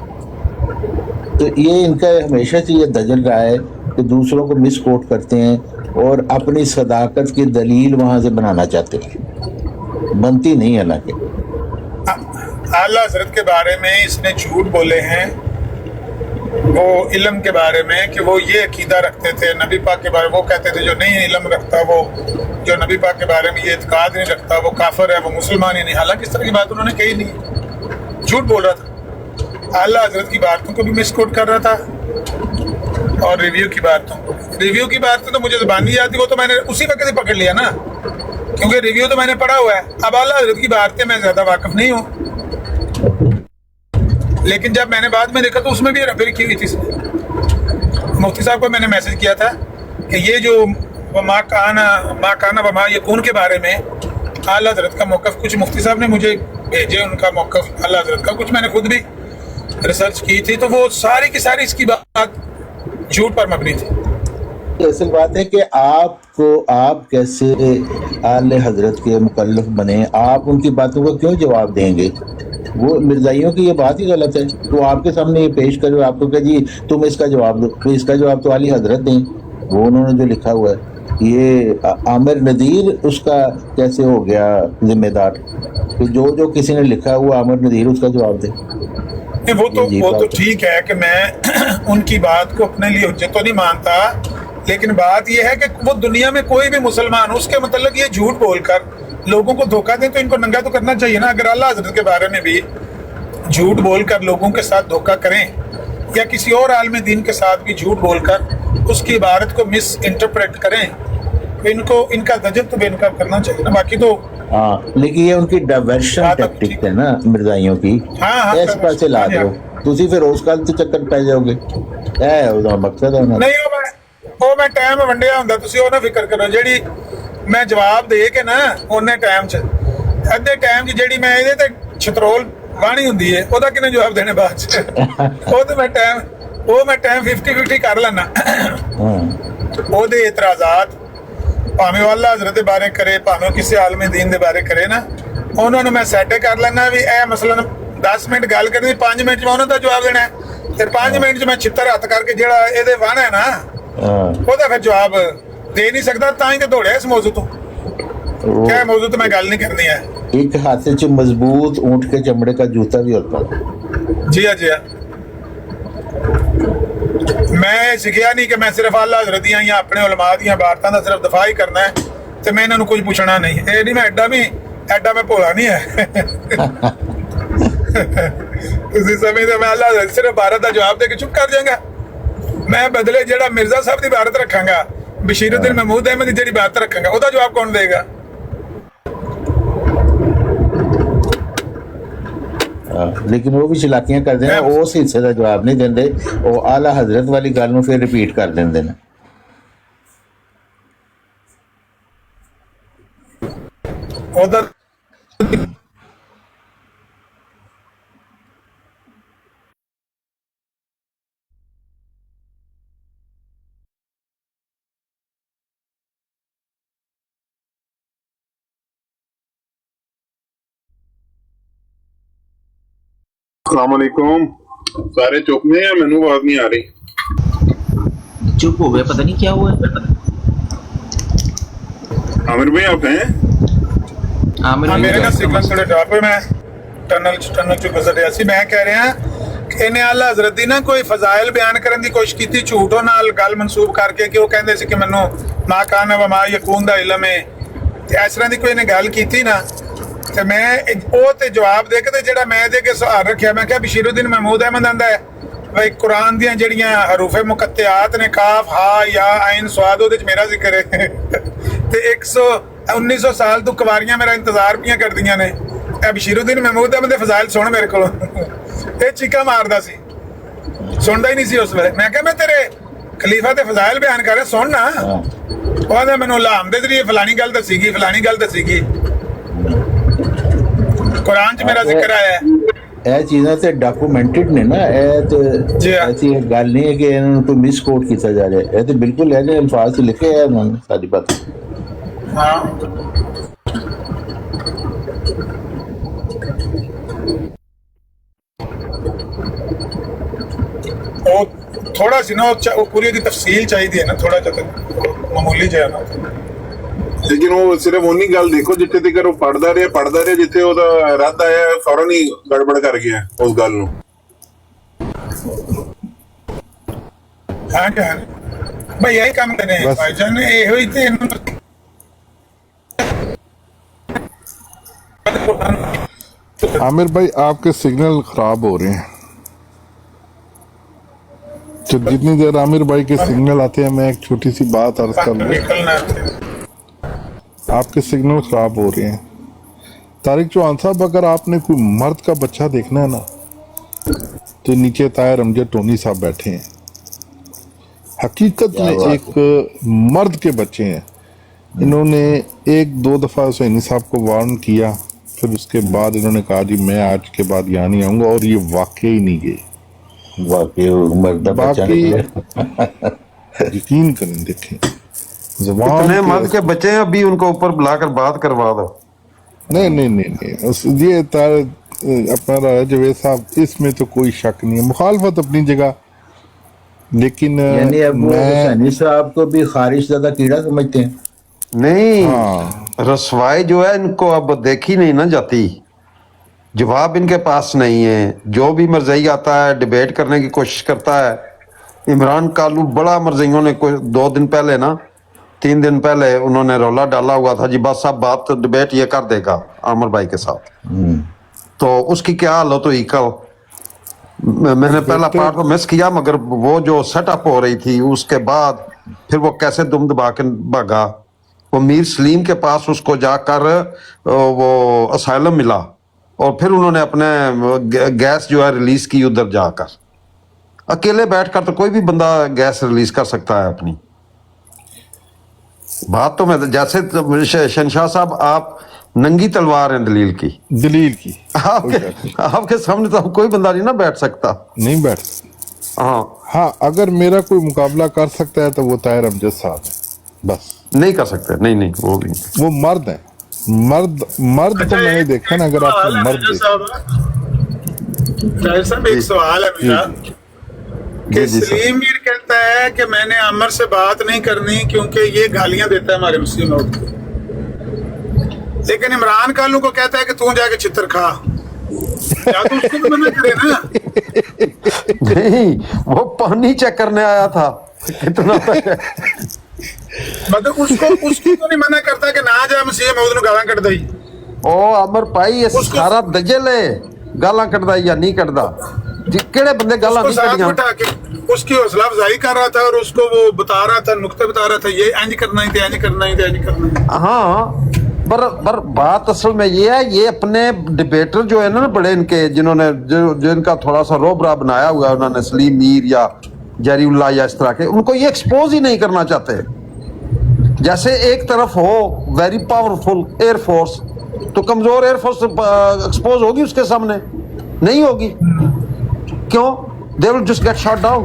तो ये इनका हमेशा से ये दजल रहा है कि दूसरों को मिस कोट करते हैं और अपनी सदाकत की दलील वहाँ से बनाना चाहते हैं, बनती नहीं है ना कि आला हजरत के बारे में इसने झूठ बोले हैं, वो इल्म के बारे में कि वो ये अकीदा रखते थे, नबी पाक के बारे में वो कहते थे जो नहीं इल्म रखता, वो जो नबी पाक के बारे में ये इत्काद नहीं रखता वो काफिर है, वो मुसलमान ही नहीं। हालांकि इस तरह की बात उन्होंने कही नहीं, झूठ बोल रहा था। आला हजरत की बातों को भी मिसकोट कर रहा था और रिव्यू की बातों तो मुझे ज़बानी याद थी, वो तो मैंने उसी वक्त ही पकड़ लिया ना, क्योंकि रिव्यू तो मैंने पढ़ा हुआ है। अब आला हजरत की बातें मैं ज्यादा वाकिफ नहीं हूँ, लेकिन जब मैंने बाद में देखा तो उसमें भी हेराफेरी की हुई थी। मुफ्ती साहब को मैंने मैसेज किया था कि ये जो माँ काना वमा यकून के बारे में आला हजरत का मौक़िफ़, कुछ मुफ्ती साहब ने मुझे भेजे उनका मौक़िफ़ आला हजरत का, कुछ मैंने खुद भी रिसर्च की थी, तो वो सारी की सारी इसकी बात झूठ पर मबनी थी। असल बात है कि आप को आप कैसे आले हजरत के मुकल्लफ बने, आप उनकी बातों को क्यों जवाब देंगे? वो मिर्जाइयों की ये बात ही गलत है। तो आपके सामने ये पेश करो, आपको कह जी तुम इसका जवाब दो, तो इसका जवाब तो आली हजरत दें। वो उन्होंने जो लिखा हुआ है, ये आमिर नदीर उसका कैसे हो गया जिम्मेदार कि जो किसी ने लिखा हुआ आमिर नदीर उसका जवाब दे? नहीं, वो तो ठीक है कि मैं उनकी बात को अपने लिए हुज्जत तो नहीं मानता, लेकिन बात यह है कि वो दुनिया में कोई भी मुसलमान उसके मतलब ये झूठ बोलकर लोगों को धोखा दें तो इनको नंगा तो करना चाहिए ना। अगर अल्लाह हज़रत के बारे में भी झूठ बोलकर लोगों के साथ धोखा करें या किसी और आलम दीन के साथ भी झूठ बोलकर उसकी इबारत को मिस इंटरप्रेट करें तो इनको इनका दजब तो बेनकाब करना चाहिए ना। बाकी तो हाँ, लेकिन ये उनकी डाइवर्शन टैक्टिक है ना मिर्जाइयों की। हाँ, इस पासे ला दो ਤੁਸੀਂ ਫਿਰ ਉਸ ਗੱਲ ਤੇ ਚੱਕਰ ਪੈ ਜਾਓਗੇ। ਇਹ ਉਹਦਾ ਮਕਸਦ ਹੈ ਉਹਨਾਂ ਦਾ। ਨਹੀਂ ਉਹ ਮੈਂ ਟਾਈਮ ਵੰਡਿਆ ਹੁੰਦਾ, ਤੁਸੀਂ ਉਹ ਨਾ ਫਿਕਰ ਕਰੋ। ਜਿਹੜੀ ਮੈਂ ਜਵਾਬ ਦੇ ਕੇ ਨਾ ਉਹਨੇ ਟਾਈਮ 'ਚ ਅੱਧੇ ਟਾਈਮ 'ਚ ਜਿਹੜੀ ਮੈਂ ਇਹਦੇ ਤੇ ਛਤਰੋਲ ਵਾਹਣੀ ਹੁੰਦੀ ਹੈ ਉਹਦਾ ਕਿਹਨੇ ਜਵਾਬ ਦੇਣੇ ਬਾਅਦ 'ਚ। ਉਹ ਤੇ ਮੈਂ ਟਾਈਮ 50-50 ਕਰ ਲੈਣਾ। ਉਹਦੇ ਇਤਰਾਜ਼ਾਤ ਭਾਵੇਂ ਉਹ ਅੱਲਾ ਹਜ਼ਰਤ ਦੇ ਬਾਰੇ ਕਰੇ ਭਾਵੇਂ ਕਿਸੇ ਆਲਮ ਦੀਨ ਦੇ ਬਾਰੇ ਕਰੇ ਨਾ, ਉਹਨਾਂ ਨੂੰ ਮੈਂ ਸੈੱਟ ਕਰ ਲੈਣਾ ਵੀ ਇਹ ਮਸਲਨ 10 ਮਿੰਟ ਗੱਲ ਕਰਨੀ 5 ਮਿੰਟ 'ਚ ਮੈਂ ਉਹਨਾਂ ਦਾ ਜਵਾਬ ਦੇਣਾ ਤੇ 5 ਮਿੰਟ 'ਚ ਮੈਂ ਛਿੱਤਰ ਹੱਥ ਕਰਕੇ ਜਿਹੜਾ ਇਹਦੇ ਵਾਹਣਾ ਹੈ ਨਾ ਉਹਦਾ ਫਿਰ ਜਵਾਬ ਦੇ ਨਹੀਂ ਸਕਦਾ। ਤਾਂ ਹੀ ਤੇ ਦੌੜਿਆ ਇਸ ਮੌਜੂ ਤੋਂ ਕਿ मौजूद तो मैं गल नहीं करनी है। एक हाथ से मजबूत ऊंट के चमड़े का जूता भी होता है। जी हाँ, जी हाँ। मैं सीखिया नहीं कि मैं सिर्फ अल्लाह हज़रत दियां या अपने उलमा दियां बारतां दा सिर्फ दफा ही करना है तो मैं इन्होंने कुछ पूछना नहीं। ये नहीं, मैं एडा मैं भोला नहीं है। तुसीं समझदे मैं अल्लाह हज़रत सिर्फ भारत का जवाब दे के चुप कर जाऊंगा। मैं बदले जेड़ा मिर्जा साहब की भारत रखांगा, बशीरुद्दीन महमूद अहमद की जेड़ी बात रखांगा, ਉਹਦਾ जवाब कौन देगा? लेकिन वो भी चलाकियां करते हैं, उस हिस्से का जवाब नहीं देंगे, वो आला हजरत वाली गल नूं फिर रिपीट कर देंगे ने। उधर अस्सलामुअलैकुम। सारे चुप ने या मैनू आवाज नहीं आ रही? चुप हो गए, पता नहीं क्या हुआ है। आमिर भाई आप हैं? मेरे ना सिग्नल थोड़े ड्रॉप है, मैं टनल चो गुजर रहा सी। मैं कह रहा कि इन्हें आला हज़रत दी ना कोई फजाइल बयान करने की कोशिश की थी झूठों नाल गल मनसूब करके कि वो कहते सी कि मैनू मा कान व मा यकून दा इलम है ते इस तरह की कोई इन्हें गल की थी ना ਤੇ ਮੈਂ ਉਹ ਤੇ ਜਵਾਬ ਦੇ ਕੇ ਤੇ ਜਿਹੜਾ ਮੈਂ ਦੇ ਕੇ ਸਵਾਲ ਰੱਖਿਆ ਮੈਂ ਕਿਹਾ ਬਸ਼ੀਰੁद्दीन महमूद अहमद ਆਂਦਾ ਹੈ ਬਈ ਕੁਰਾਨ ਦੀਆਂ ਜਿਹੜੀਆਂ ਹਰੂਫੇ ਮੁਕੱਤਿਆਤ ਨੇ ਕਾਫ ਹਾ ਯਾ ਆਇਨ ਸਵਾਦ ਉਹਦੇ ਚ ਮੇਰਾ ਜ਼ਿਕਰ ਹੈ ਤੇ 1900 ਸਾਲ ਤੋਂ ਕੁਵਾਰੀਆਂ ਮੇਰਾ ਇੰਤਜ਼ਾਰ ਪੀਆਂ ਕਰਦੀਆਂ ਨੇ। ਇਹ ਬਸ਼ੀਰੁद्दीन महमूद अहमद ਦੇ ਫਜ਼ਾਇਲ ਸੁਣ ਮੇਰੇ ਕੋਲੋਂ। ਇਹ ਚੀਕਾ ਮਾਰਦਾ ਸੀ, ਸੁਣਦਾ ਹੀ ਨਹੀਂ ਸੀ ਉਸ ਵੇਲੇ। ਮੈਂ ਕਿਹਾ ਮੈਂ ਤੇਰੇ ਖਲੀਫਾ ਤੇ ਫਜ਼ਾਇਲ ਬਿਆਨ ਕਰ ਰਿਹਾ, ਸੁਣ ਨਾ। ਉਹ ਆਂਦਾ ਮੈਨੂੰ ਲਾਮ ਦੇ ਜ਼ਰੀਏ ਫਲਾਣੀ ਗੱਲ ਦੱਸੀਗੀ ਫਲਾਣੀ ਗੱਲ ਦੱਸੀਗੀ, कुरान च मेरा जिक्र आया है। ਇਹ ਚੀਜ਼ਾਂ ਤੇ ਡਾਕੂਮੈਂਟਡ ਨੇ ਨਾ, ਇਹ ਤੇ ਐਸੀ ਗੱਲ ਨਹੀਂ ਹੈ ਕਿ ਇਹਨਾਂ ਨੂੰ ਕੋਈ ਮਿਸ ਕੋਟ ਕੀਤਾ ਜਾ ਰਿਹਾ। ਇਹ ਤੇ ਬਿਲਕੁਲ ਇਹਦੇ ਅਲਫਾਜ਼ 'ਚ ਲਿਖੇ ਹੈ ਉਹਨਾਂ ਨੇ ਸਾਰੀ ਬਾਤ। ਹਾਂ ਉਹ ਥੋੜਾ ਸੀ ਨਾ ਉਹ ਪੂਰੀ ਦੀ ਤਫਸੀਲ ਚਾਹੀਦੀ ਹੈ ਨਾ, ਥੋੜਾ ਜਿਹਾ ਮਾਮੂਲੀ ਜਿਹਾ ਨਾ। लेकिन वो सिर्फ उन्हीं गल देखो जिथे तक वो पढ़दा रहा जिथे ओदा रद्द आया फौरन ही गड़बड़ कर गया उस गल नूं। हाँ क्या भाई यही काम करने हैं भाईजान, ये हुई थी। आमिर भाई आपके सिग्नल खराब हो रहे हैं, तो जितनी देर आमिर भाई के सिग्नल आते हैं मैं एक छोटी सी बात अर्ज कर लूं। आपके सिग्नल खराब हो रहे हैं। तारिक चौहान साहब, अगर आपने कोई मर्द का बच्चा देखना है ना तो नीचे तायर अमजद टोनी साहब बैठे हैं। हकीकत में एक मर्द के बच्चे हैं। इन्होंने 1-2 दफ़ा हुसैनी साहब को वार्न किया, फिर उसके बाद इन्होंने कहा जी मैं आज के बाद यहाँ नहीं आऊँगा, और ये वाकई नहीं गए। वाकई मर्द बाकी यकीन करें, देखें जबान इतने मर्द के बच्चे हैं, अभी उनको ऊपर बुलाकर बात करवा दो। नहीं ये अपना राजा जावेद साहब, इसमें तो कोई शक नहीं है, मुखालफत अपनी जगह, लेकिन यानी अब वो मैं हुसैनी साहब को भी खारिज ज़्यादा कीड़ा समझते हैं। नहीं, हाँ रसवाई जो है इनको अब देखी नहीं ना जाती, जवाब इनके पास नहीं है। जो भी मरजई आता है डिबेट करने की कोशिश करता है। इमरान कालू बड़ा मरजइयों ने 2 दिन पहले ना 3 दिन पहले उन्होंने रौला डाला हुआ था जी, बस साहब बात डिबेट ये कर देगा आमिर भाई के साथ। तो उसकी क्या हालत हुई कल। मैंने पहला पार्ट तो मिस किया, मगर वो जो सेटअप हो रही थी उसके बाद फिर वो कैसे दुम दबा के भागा। वो मीर सलीम के पास उसको जाकर वो असाइलम मिला, और फिर उन्होंने अपने गैस जो है रिलीज की उधर जाकर। अकेले बैठकर तो कोई भी बंदा गैस रिलीज कर सकता है अपनी बात। तो मैं जैसे शहनशाह साहब, आप नंगी तलवार हैं दलील की। आपके सामने तो कोई बंदा नहीं ना बैठ सकता। नहीं बैठ। हाँ, अगर मेरा कोई मुकाबला कर सकता है तो वो ताहिर अमजद साहब है, बस। नहीं कर सकते, नहीं वो भी, वो मर्द है, मर्द तो मैंने देखा ना। अगर आप मर्द साहब, एक सवाल है मेरा कि सलीम मीर कहता है कि मैंने अमर से बात नहीं करनी क्योंकि ये गालियां देता है हमारे मुस्लिम लोग को, लेकिन इमरान कालू को कहता है कि तू जाके चित्र खा। या तो उसको भी मना करे ना। नहीं, वो पानी चेक करने आया था कितना तक है। मतलब उसको तो नहीं मना करता कि ना जा मसीह मौद नु गालां कट दई। ओ अमर भाई, ये सारा दजल है, गालां कटदा या नहीं कटदा। केड़े बंदे गालां नहीं कटियां। उसकी हौसला अफजाई कर रहा था और उसको वो बता रहा था, नुक्ते बता रहा था, ये इंज करना ही थे, इंज करना ही थे, इंज करना ही। हाँ, पर बात असल में ये है, ये अपने डिबेटर जो है ना बड़े इनके, जिन्होंने जिनका थोड़ा सा रोबरा बनाया हुआ है, उन्होंने सलीम मीर या जरीउल्लाह या इस तरह के, उनको ये एक्सपोज ही नहीं करना चाहते। जैसे एक तरफ हो वेरी पावरफुल एयरफोर्स, तो कमजोर एयरफोर्स एक्सपोज होगी उसके सामने? नहीं होगी। क्यों? They will just get shot down.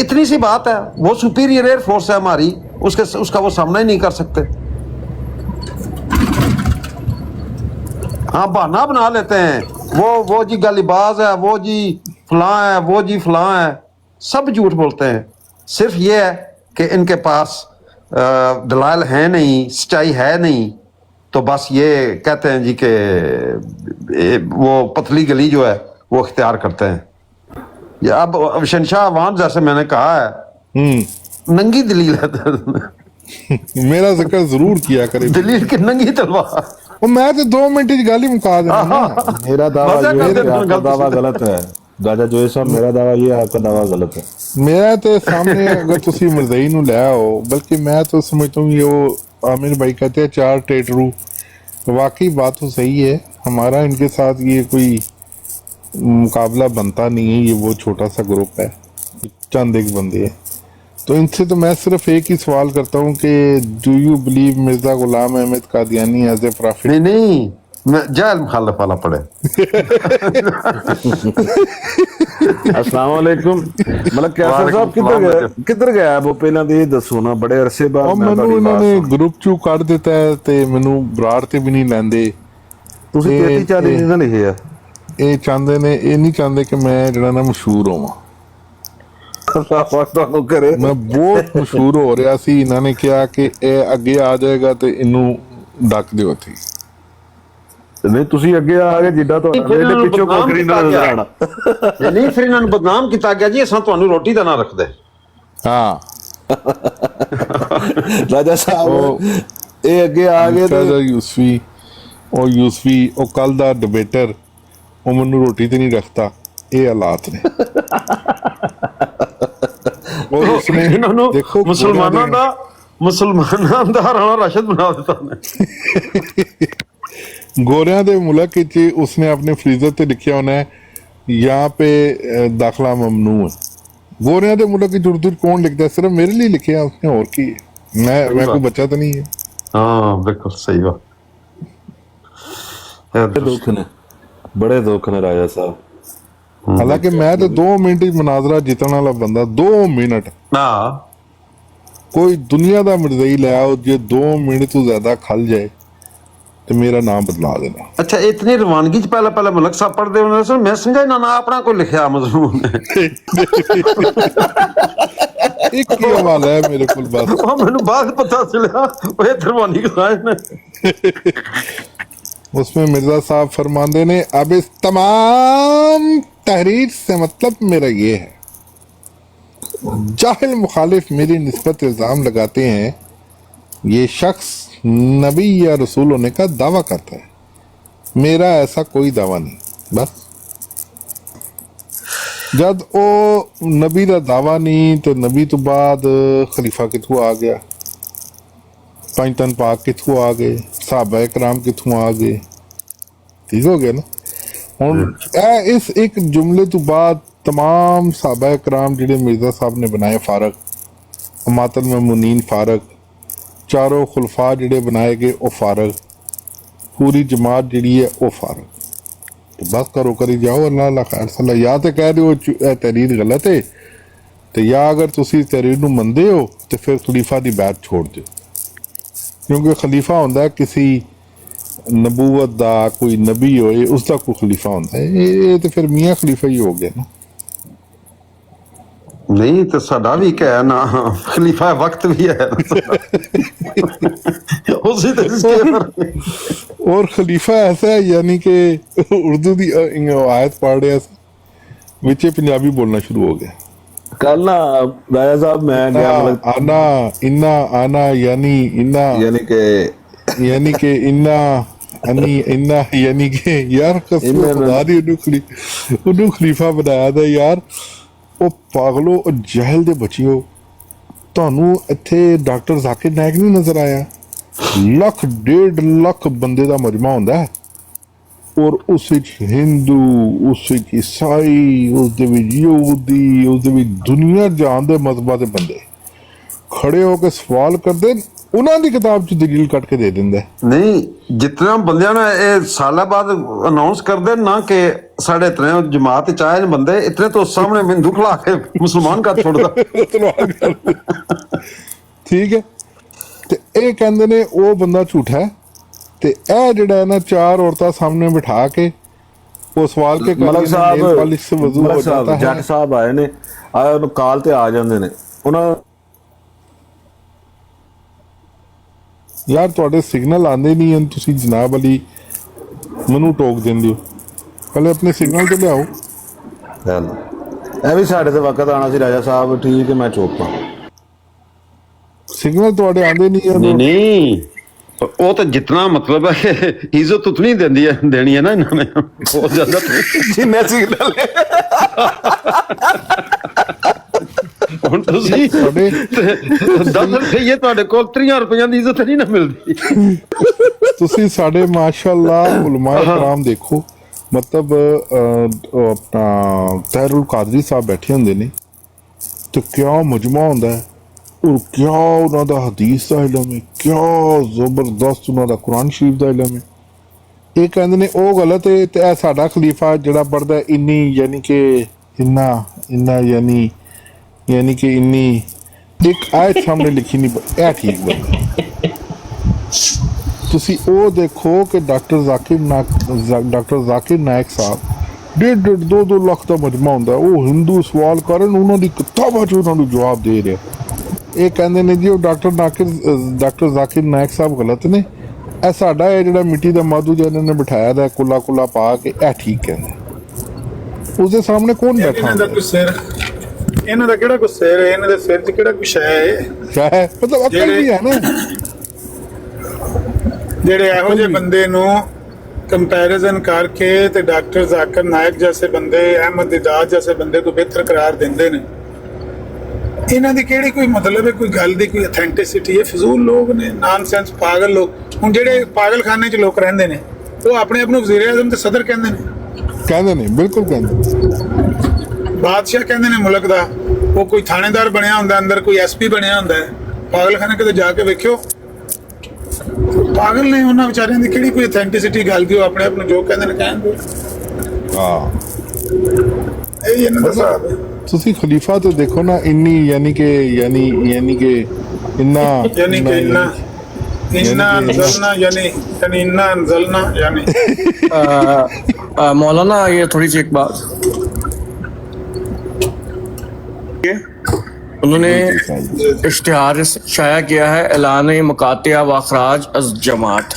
इतनी सी बात है। वो सुपीरियर एयरफोर्स है हमारी, उसका वो सामना ही नहीं कर सकते। हाँ, बहाना बना लेते हैं, वो जी गालिबाज है, वो जी फलां है, वो जी फलां है, सब झूठ बोलते हैं। सिर्फ ये है कि इनके पास दलाल है नहीं, सच्चाई है नहीं, तो बस ये कहते हैं जी कि वो पतली गली जो है वो इख्तियार करते हैं। या अब शहनशाह अवान, जैसे मैंने कहा है, नंगी दलील है। मेरा जिक्र जरूर किया करे दलील की नंगी तलवार। मैं तो 2 मिनट गाली मुका देना। मेरा दावा ये है कि आपका दावा गलत है राजा जोए साहब, मेरा दावा ये है आपका दावा गलत है। मेरा तो सामने अगर तुसी मरज़ई नूं ले आओ, बल्कि मैं तो समझता हूँ ये वो आमिर भाई कहते हैं 4 टेटरू, वाकई बात तो सही है। हमारा इनके साथ ये कोई मुकाबला बनता नहीं है, ये वो छोटा सा ग्रुप है, चंद एक बंदे हैं। तो इनसे तो मैं सिर्फ एक ही सवाल करता हूँ कि do you believe Mirza Ghulam Ahmad Qadiani as a prophet? नहीं, जाहिल मुखालिफ वाला पड़े। अस्सलाम वालेकुम। मतलब कैसर साहब किधर गया है वो? पहला तो ये दसो ना, बड़े अरसे बाद ਮੈਨੂੰ ਇਹਨਾਂ ਨੇ ਗਰੁੱਪ ਚੋਂ ਕੱਢ ਦਿੱਤਾ ਹੈ ਤੇ ਮੈਨੂੰ ਬਰਾੜ ਤੇ ਵੀ ਨਹੀਂ ਲੈਂਦੇ। ਤੁਸੀਂ 33-40 ਦਿਨ ਲਿਖੇ ਆ। ਇਹ ਚਾਹੁੰਦੇ ਨੇ, ਇਹ ਨਹੀਂ ਚਾਹੁੰਦੇ ਕਿ ਮੈਂ ਜਿਹੜਾ ਨਾ ਮਸ਼ਹੂਰ ਹੋਵਾਂ। ਮੈਂ ਬਹੁਤ ਮਸ਼ਹੂਰ ਹੋ ਰਿਹਾ ਸੀ, ਇਹਨਾਂ ਨੇ ਕਿਹਾ ਕਿ ਇਹ ਅੱਗੇ ਆ ਜਾਏਗਾ ਤੇ ਇਹਨੂੰ ਡੱਕ ਦਿਓ ਇੱਥੇ। ਨਹੀਂ ਤੁਸੀਂ ਅੱਗੇ ਆ ਗਏ ਜਿੱਦਾਂ ਤੁਹਾਡੇ ਪਿੱਛੋਂ ਕੋਕਰੀ ਨਾਲ ਨਜ਼ਰ ਆਣਾ। ਨਹੀਂ, ਫਿਰ ਇਹਨਾਂ ਨੂੰ ਬਦਨਾਮ ਕੀਤਾ ਗਿਆ ਜੀ, ਅਸਾਂ ਤੁਹਾਨੂੰ ਰੋਟੀ ਦਾ ਨਾ ਰੱਖਦੇ। ਹਾਂ ਰਾਜਾ ਸਾਹਿਬ ਇਹ ਅੱਗੇ ਆ ਗਏ ਤੇ ਯੂਸਫੀ ਉਹ ਕੱਲ ਦਾ ਡਿਬੇਟਰ, ਉਹ ਮੈਨੂੰ ਰੋਟੀ ਤੇ ਨਹੀਂ ਰੱਖਦਾ। ਇਹ ਹਾਲਾਤ ਨੇ। ਇਹਨਾਂ ਨੂੰ ਮੁਸਲਮਾਨਾਂ ਦਾ ਰਾਣਾ ਰਾਸ਼ਦ ਬਣਾ ਦਿੱਤਾ ਨੇ। गोरिया दे मुल्क उसने अपने फ्रीजर पे लिखा होना है यहाँ पे दाखला ममनू है। गोरिया दे मुल्क की उर्दू कौन लिखता है? सिर्फ मेरे लिए लिखे है उसने, और की मैं कोई बच्चा तो नहीं है। हाँ बिल्कुल सही बात। दुख ने, बड़े दुख ने राजा साहब। हालांकि मैं तो 2 मिनट ही मुनाजरा जीतने वाला बंदा, 2 मिनट। हाँ ਕੋਈ ਦੁਨੀਆ ਦਾ ਮਰਜ਼ਈ ਲੈ ਆਓ, ਜੇ 2 ਮਿੰਟ ਤੋਂ ਜ਼ਿਆਦਾ ਖਲ ਜਾਏ ਤੇ ਮੇਰਾ ਨਾਮ ਬਦਲਾ ਦੇਣਾ। अच्छा इतनी रवानगी च पहले पहले मलक साहब पढ़ते होने सर मैं समझा ना ना अपना कोई लिखा मजमून एक ही हवाला है मेरे को बस। मैंने बाद पता चला वो रवानी कराए ने उसमें मिर्जा साहब फरमाते ने अब इस तमाम तहरीर से मतलब मेरा ये है, जाहिल मुखालिफ मेरी निस्बत इल्ज़ाम लगाते हैं ये शख्स नबी या रसूल होने का दावा करता है, मेरा ऐसा कोई दावा नहीं। बस जब वो नबी का दावा नहीं तो नबी तो बाद खलीफा कितों आ गया, पंज तन पाक कितों आ गए, सहाबा कराम कितों आ गए, ठीक हो गया ना। हुण इस एक जुमले तो बाद तमाम सहाबा कराम जिहड़े मिर्जा साहब ने बनाए फारक, अमातल ममूनीन फारक, चारों खुलफा जिहड़े बनाए गए वो फारक, पूरी जमात जिहड़ी है वो फारक। तो बस करो करी जाओ, अल्लाह अल्लाह खैर सला। या तो कह दो तहरीर गलत है, तो या अगर तुसी तहरीर नूं मनदे हो तो फिर खलीफा दी बैत छोड़ दो, क्योंकि खलीफा होंदा है किसी नबूवत दा, कोई नबी होए उसका कोई खलीफा होंदा है। ये तो फिर मियाँ खलीफा ही हो गया ना। नहीं तो साडा भी क्या है ना, खलीफा वक्त भी है उसी तो इसके पर। और खलीफा ऐसा है यानी कि उर्दू की आयत पढ़ रहा विच पंजाबी बोलना शुरू हो गया। कल ना राजा साहब मैं गया आना इन्ना आना यानी इन्ना यानी के इन्ना अन्नी इन्ना यानी के यार कसम खुदा दी उन्होंने खलीफा बनाया था यार। ਉਹ ਪਾਗਲੋ, ਉਹ ਜਹਿਲ ਦੇ ਬੱਚਿਓ, ਤੁਹਾਨੂੰ ਇੱਥੇ ਡਾਕਟਰ ਜ਼ਾਕਿਰ ਨਾਇਕ ਨਹੀਂ ਨਜ਼ਰ ਆਇਆ? 1.5 ਲੱਖ ਬੰਦੇ ਦਾ ਮਜਮਾ ਹੁੰਦਾ ਹੈ, ਔਰ ਉਸ ਵਿੱਚ ਹਿੰਦੂ, ਉਸ ਵਿੱਚ ਈਸਾਈ, ਉਸ ਦੇ ਵਿੱਚ ਯਹੂਦੀ, ਉਸ ਦੇ ਵਿੱਚ ਦੁਨੀਆ ਜਹਾਨ ਦੇ ਮਜ਼ਹਬਾਂ ਦੇ ਬੰਦੇ ਖੜੇ ਹੋ ਕੇ ਸਵਾਲ ਕਰਦੇ, ਉਹਨਾਂ ਦੀ ਕਿਤਾਬ 'ਚ ਦਲੀਲ ਕੱਟ ਕੇ ਦੇ ਦਿੰਦਾ। ਨਹੀਂ ਜਿਤਨਾ ਬੰਦਿਆਂ ਨੇ ਇਹ ਸਾਲਾਂ ਬਾਅਦ ਅਨਾਉਂਸ ਕਰਦੇ ਨਾ ਕਿ ਸਾਡੇ ਇਤਨੇ ਜਮਾਤ ਚ ਆਏ ਨੇ ਬੰਦੇ, ਇਤਨੇ ਤੋਂ ਸਾਹਮਣੇ ਹਿੰਦੂ ਖਲਾ ਕੇ ਮੁਸਲਮਾਨ ਕਰ ਛੋੜਦਾ। ਠੀਕ ਹੈ, ਤੇ ਇਹ ਕਹਿੰਦੇ ਨੇ ਉਹ ਬੰਦਾ ਝੂਠਾ ਹੈ, ਤੇ ਇਹ ਜਿਹੜਾ ਨਾ 4 ਔਰਤਾਂ ਸਾਹਮਣੇ ਬਿਠਾ ਕੇ ਉਹ ਸਵਾਲ ਕੇ ਮਲਕ ਸਾਹਿਬ ਜੱਟ ਸਾਹਿਬ ਆਏ ਨੇ, ਆਏ ਉਹਨੂੰ ਕਾਲ ਤੇ ਆ ਜਾਂਦੇ ਨੇ ਉਹਨਾਂ। ਯਾਰ ਤੁਹਾਡੇ ਸਿਗਨਲ ਆਉਂਦੇ ਨਹੀਂ ਹਨ, ਤੁਸੀਂ ਜਨਾਬ ਅਲੀ ਮੈਨੂੰ ਟੋਕ ਦਿੰਦੇ ਹੋ, ਪਹਿਲੇ ਆਪਣੇ ਸਿਗਨਲ ਤੇ ਲਿਆਓ। ਇਹ ਵੀ ਸਾਡੇ ਤੇ ਵਕਤ ਆਣਾ ਸੀ ਰਾਜਾ ਸਾਹਿਬ, ਠੀਕ ਹੈ ਮੈਂ ਚੋਪਾਂ ਸਿਗਨਲ ਤੁਹਾਡੇ ਆਉਂਦੇ ਨਹੀਂ ਹਨ। ਨਹੀਂ ਉਹ ਤਾਂ ਜਿਤਨਾ ਮਤਲਬ ਹੈ ਇੱਜ਼ਤ ਉਤਨੀ ਦਿੰਦੀ ਹੈ, ਦੇਣੀ ਹੈ ਨਾ ਇਹਨਾਂ ਨੇ ਬਹੁਤ ਜ਼ਿਆਦਾ ਜਿੰਨੇ ਸਿਗਨਲ ਹੁਣ ਤੁਸੀਂ 10 ਰੁਪਏ ਤੁਹਾਡੇ ਕੋਲ 30 ਰੁਪਈਆਂ ਦੀ ਇੱਜ਼ਤ ਨਹੀਂ ਨਾ ਮਿਲਦੀ। ਤੁਸੀਂ ਸਾਡੇ ਮਾਸ਼ਾਅੱਲਾ ਉਲਮਾ ਇਕਰਾਮ ਦੇਖੋ, ਮਤਲਬ ਆਪਣਾ ਤਹਿਰੁਲ ਕਾਦਰੀ ਸਾਹਿਬ ਬੈਠੇ ਹੁੰਦੇ ਨੇ ਤੇ ਕਿਆ ਮਜਮਾ ਹੁੰਦਾ ਹੈ, ਔਰ ਕਿਆ ਉਹਨਾਂ ਦਾ ਹਦੀਸ ਦਾ ਇਲਮ ਹੈ, ਕਿਆ ਜ਼ਬਰਦਸਤ ਉਹਨਾਂ ਦਾ ਕੁਰਾਨ ਸ਼ਰੀਫ ਦਾ ਇਲਮ ਹੈ। ਇਹ ਕਹਿੰਦੇ ਨੇ ਉਹ ਗਲਤ ਹੈ, ਤੇ ਇਹ ਸਾਡਾ ਖਲੀਫਾ ਜਿਹੜਾ ਪੜ੍ਹਦਾ ਇੰਨੀ ਯਾਨੀ ਕਿ ਇੰਨਾ यानी कि इन्नी एक आयत सामने लिखी नहीं, यह ठीक बनता। तुसी ओ देखो कि डॉक्टर जाकिर नायक साहब 1.5-2 ਲੱਖ ਦਾ ਮਜਮਾ ਹੁੰਦਾ, ਉਹ ਹਿੰਦੂ ਸਵਾਲ ਕਰਨ ਉਹਨਾਂ ਦੀ ਕਿਤਾਬਾਂ 'ਚ ਉਹਨਾਂ ਨੂੰ ਜਵਾਬ ਦੇ ਰਿਹਾ। ਇਹ ਕਹਿੰਦੇ ਨੇ ਜੀ ਉਹ ਡਾਕਟਰ ਜ਼ਾਕਿਰ ਨਾਇਕ ਸਾਹਿਬ ਗਲਤ ਨੇ, ਇਹ ਸਾਡਾ ਇਹ ਜਿਹੜਾ ਮਿੱਟੀ ਦਾ ਮਾਧੂ ਜਿਹਾ ਇਹਨਾਂ ਨੇ ਬਿਠਾਇਆ ਦਾ ਕੁੱਲਾ ਪਾ ਕੇ, ਇਹ ਠੀਕ ਕਹਿੰਦੇ। ਉਸਦੇ ਸਾਹਮਣੇ ਕੌਣ ਬੈਠਾ ਹੁੰਦਾ? ਇਹਨਾਂ ਦਾ ਕਿਹੜਾ ਕੋਈ ਸਿਰ ਹੈ, ਇਹਨਾਂ ਦੇ ਸਿਰ 'ਚ ਕਿਹੜਾ ਕੁਛ ਹੈ? ਮਤਲਬ ਅਕਲ ਵੀ ਹੈ ਨਾ। ਜਿਹੜੇ ਇਹੋ ਜਿਹੇ ਬੰਦੇ ਨੂੰ ਕੰਪੈਰੀਜ਼ਨ ਕਰਕੇ ਤੇ ਡਾਕਟਰ ਜ਼ਾਕਿਰ ਨਾਇਕ ਜੈਸੇ ਬੰਦੇ, ਅਹਿਮਦ ਦਿਦਾਦ ਜੈਸੇ ਬੰਦੇ को ਬਿਹਤਰ ਕਰਾਰ ਦਿੰਦੇ ਨੇ, ਇਹਨਾਂ ਦੀ ਕਿਹੜੀ ਕੋਈ ਮਤਲਬ ਹੈ, ਕੋਈ ਗੱਲ ਦੀ ਕੋਈ ਅਥੈਂਟਿਸਿਟੀ ਹੈ? ਫਜ਼ੂਲ ਲੋਕ ਨੇ, ਨਾਨਸੈਂਸ ਪਾਗਲ ਲੋਕ। ਹੁਣ ਜਿਹੜੇ ਪਾਗਲਖਾਨੇ 'ਚ ਲੋਕ ਰਹਿੰਦੇ ਨੇ ਉਹ ਆਪਣੇ ਆਪ ਨੂੰ ਵਜ਼ੀਰ ਆਜ਼ਮ ਤੇ ਸਦਰ ਕਹਿੰਦੇ ਨੇ, ਬਿਲਕੁਲ ਕਹਿੰਦੇ। ਬਾਦਸ਼ਾਹ ਕਹਿੰਦੇ ਨੇ ਮੁਲਕ ਦਾ, ਉਹ ਕੋਈ ਥਾਣੇਦਾਰ ਬਣਿਆ ਹੁੰਦਾ, ਅੰਦਰ ਕੋਈ ਐਸਪੀ ਬਣਿਆ ਹੁੰਦਾ ਹੈ। ਪਾਗਲਖਾਨੇ ਕਿਤੇ ਜਾ ਕੇ ਵੇਖਿਓ, ਪਾਗਲ ਨੇ। ਉਹਨਾਂ ਵਿਚਾਰਿਆਂ ਦੀ ਕਿਹੜੀ ਕੋਈ ਅਥੈਂਟਿਸਿਟੀ ਗੱਲ ਦੀ, ਉਹ ਆਪਣੇ ਆਪ ਨੂੰ ਜੋ ਕਹਿੰਦੇ ਨੇ ਕਹਿੰਦੇ। ਇਹ ਇਹਨਾਂ ਦਾ ਹਿਸਾਬ ਹੈ। ਤੁਸੀਂ ਖਲੀਫਾ ਤੇ ਦੇਖੋ ਨਾ, ਇੰਨੀ ਯਾਨੀ ਕਿ इन्ना यानी कि इन्ना इन्ना अंजलना यानी इन्ना अंजलना यानी मौलाना ये थोड़ी सी एक बात, उन्होंने इश्तिहार शाया किया है ऐलान मुकातिया व अखराज अज जमात।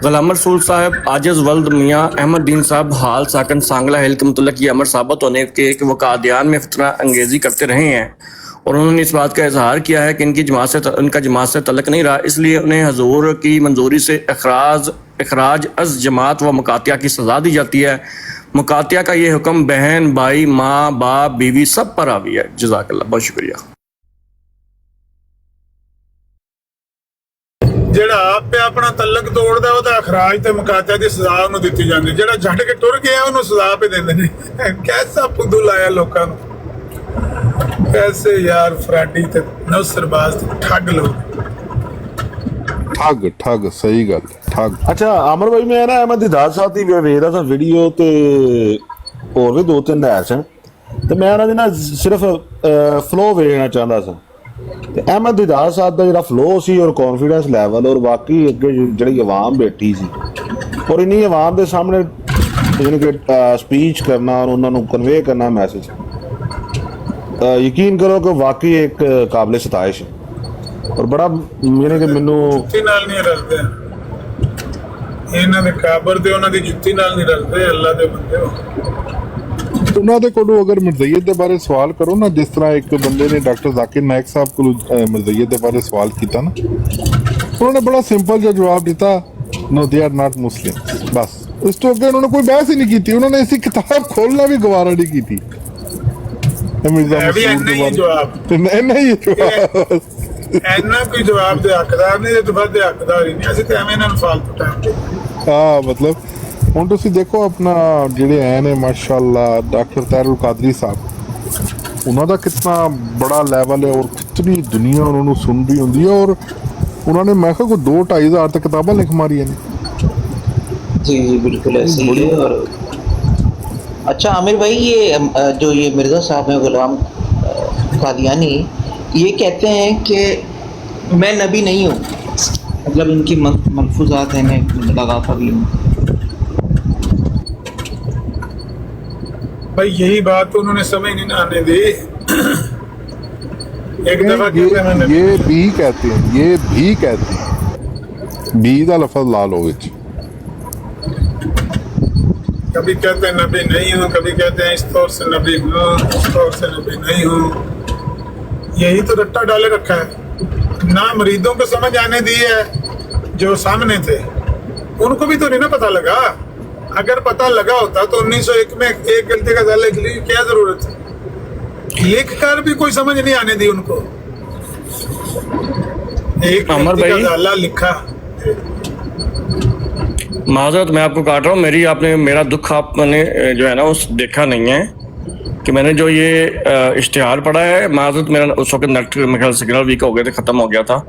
गुलाम रसूल साहब आजिज वल्द मियाँ अहमद दीन साहब हाल साकन सांगला हिल के मुतल्लिक़ ये अमर साबित होने के कि वो कादियान में फितना अंगेज़ी करते रहे हैं, और उन्होंने इस बात का इजहार किया है कि इनका जमात से तल्लुक़ नहीं रहा, इसलिए उन्हें हजूर की मंजूरी से अखराज अज जमात व मुकातिया की सज़ा दी जाती है। मुकातिया का ये हुक्म बहन, भाई, माँ, बाप, बीवी सब पर हावी है। जज़ाकल्लाह, बहुत शुक्रिया। ਜਿਹੜਾ ਆਪ ਤੇ ਆਪਣਾ ਤਲਕ ਤੋੜਦਾ ਉਹਦਾ ਅਖਰਾਜ ਤੇ ਮੁਕਾਤਿਆ ਦੀ ਸਜ਼ਾ ਉਹਨੂੰ ਦਿੱਤੀ ਜਾਂਦੀ, ਜਿਹੜਾ ਛੱਡ ਕੇ ਟੁਰ ਗਿਆ ਉਹਨੂੰ ਸਜ਼ਾ ਪੇ ਦਿੰਦੇ ਨੇ। ਕੈਸਾ ਫੁੱਦੂ ਲਾਇਆ ਲੋਕਾਂ ਨੂੰ, कैसे यार फराडी ते नौसरबाज ते ठग लोग, ठग सही गल ठग। ਅੱਛਾ ਅਮਰ ਭਾਈ, ਮੈਂ ਨਾ ਅਹਿਮਦ ਦਿਦਾਰ ਸਾਹਿਬ ਦੀ ਵੇਖਦਾ ਸਾਂ ਵੀਡੀਓ, ਤੇ ਹੋਰ ਵੀ 2-3 ਹੈ ਸਨ, ਤੇ ਮੈਂ ਉਹਨਾਂ ਦੀ ਨਾ ਸਿਰਫ ਫਲੋ ਵੇਖਣਾ ਚਾਹੁੰਦਾ ਸਾਂ। ਤੇ ਅਹਿਮਦ ਦਿਦਾਰ ਸਾਹਿਬ ਦਾ ਜਿਹੜਾ ਫਲੋ ਸੀ ਔਰ ਕੌਨਫੀਡੈਂਸ ਲੈਵਲ, ਔਰ ਬਾਕੀ ਅੱਗੇ ਜਿਹੜੀ ਆਵਾਮ ਬੈਠੀ ਸੀ ਔਰ ਇੰਨੀ ਆਵਾਮ ਦੇ ਸਾਹਮਣੇ ਯਾਨੀ ਕਿ ਸਪੀਚ ਕਰਨਾ ਔਰ ਉਹਨਾਂ ਨੂੰ ਕਨਵੇ ਕਰਨਾ ਮੈਸੇਜ, ਯਕੀਨ ਕਰੋ ਕਿ ਵਾਕਈ ਇੱਕ ਕਾਬਿਲ ਸਤਾਇਸ਼ ਹੈ। ਔਰ ਬੜਾ ਯਾਨੀ ਕਿ ਮੈਨੂੰ ਜੁੱਤੀ ਨਾਲ ਨਹੀਂ ਰਲਦੇ ਇਹਨਾਂ ਦੇ ਕਾਬਰ ਤੇ ਉਹਨਾਂ ਦੀ ਜੁੱਤੀ ਨਾਲ ਨਹੀਂ ਰਲਦੇ, ਅੱਲਾ ਦੇ ਬੰਦੇ ਹੋ। ਉਹਨਾਂ ਦੇ ਕੋਲੋਂ ਅਗਰ ਮਰਜ਼ਈਅਤ ਦੇ ਬਾਰੇ ਸਵਾਲ ਕਰੋ ਨਾ, ਜਿਸ ਤਰ੍ਹਾਂ ਇੱਕ ਬੰਦੇ ਨੇ ਡਾਕਟਰ ਜ਼ਾਕਿਰ ਨਾਇਕ ਸਾਹਿਬ ਕੋਲੋਂ ਮਰਜ਼ਈਅਤ ਦੇ ਬਾਰੇ ਸਵਾਲ ਕੀਤਾ ਨਾ, ਉਹਨਾਂ ਨੇ ਬੜਾ ਸਿੰਪਲ ਜਿਹਾ ਜਵਾਬ ਦਿੱਤਾ, ਨੋ ਦੇ ਆਰ ਨਾਟ ਮੁਸਲਿਮ। ਬਸ ਇਸ ਤੋਂ ਅੱਗੇ ਉਹਨਾਂ ਨੇ ਕੋਈ ਬਹਿਸ ਹੀ ਨਹੀਂ ਕੀਤੀ, ਉਹਨਾਂ ਨੇ ਇਸੇ ਕਿਤਾਬ ਖੋਲਣਾ ਵੀ ਗਵਾਰਾ ਨਹੀਂ ਕੀਤੀ। ਇੰਨਾ ਕੋਈ ਜਵਾਬ ਦੇ ਹੱਕਦਾਰ ਨਹੀਂ, ਤੇ ਵੱਧ ਦੇ ਹੱਕਦਾਰ ਹੀ ਨਹੀਂ, ਅਸੀਂ ਤੇ ਐਵੇਂ ਇਹਨਾਂ ਨੂੰ ਫਾਲਤੂ ਟਾਈਮ। ਹਾਂ ਮਤਲਬ ਹੁਣ ਤੁਸੀਂ ਦੇਖੋ ਆਪਣਾ ਜਿਹੜੇ ਆਏ ਨੇ ਮਾਸ਼ਾਅੱਲਾ ਡਾਕਟਰ ਤਾਹਿਰ ਕਾਦਰੀ ਸਾਹਿਬ, ਉਹਨਾਂ ਦਾ ਕਿੰਨਾ ਬੜਾ ਲੈਵਲ ਹੈ ਔਰ ਕਿਤਨੀ ਦੁਨੀਆ ਉਹਨਾਂ ਨੂੰ ਸੁਣ ਰਹੀ ਹੁੰਦੀ ਹੈ, ਔਰ ਉਹਨਾਂ ਨੇ ਮੈਂ ਕਿਹਾ ਕੋਈ 2-2.5 ਹਜ਼ਾਰ ਤੱਕ ਕਿਤਾਬਾਂ ਲਿਖ ਮਾਰੀਆਂ ਨੇ। जी बिल्कुल ऐसे ही है। और अच्छा आमिर भाई, ये जो ये मिर्ज़ा साहब हैं गुलाम कादियानी, ये कहते हैं कि मैं नबी नहीं हूँ, मतलब इनकी मलफूजात हैं, मैं लगाता भी हूँ। भाई यही बात उन्होंने समझ नहीं आने दी। एक दफा ये भी कहते हैं भी का लफज ला लो विच, कभी कहते हैं नबी नहीं हूँ, कभी कहते हैं इस तौर से नबी हूँ, इस तौर से नबी नहीं हूँ। यही तो रट्टा डाले रखा है ना, मरीदों को समझ आने दी है जो सामने थे, उनको भी तो नहीं ना पता लगा। अगर पता लगा होता तो 1901 में एक गलती का लिख ली, क्या जरूरत है? लिख कर भी कोई समझ नहीं आने दी उनको। एक गलती का गाला लिखा। माजरत मैं आपको काट रहा हूँ, मेरा दुख आपने जो है ना उस देखा नहीं है कि मैंने जो ये इश्तिहार पढ़ा है। माजरत मेरा उस वक्त नेट मेरे ख्याल सिग्नल वीक हो गए थे, ख़त्म हो गया था,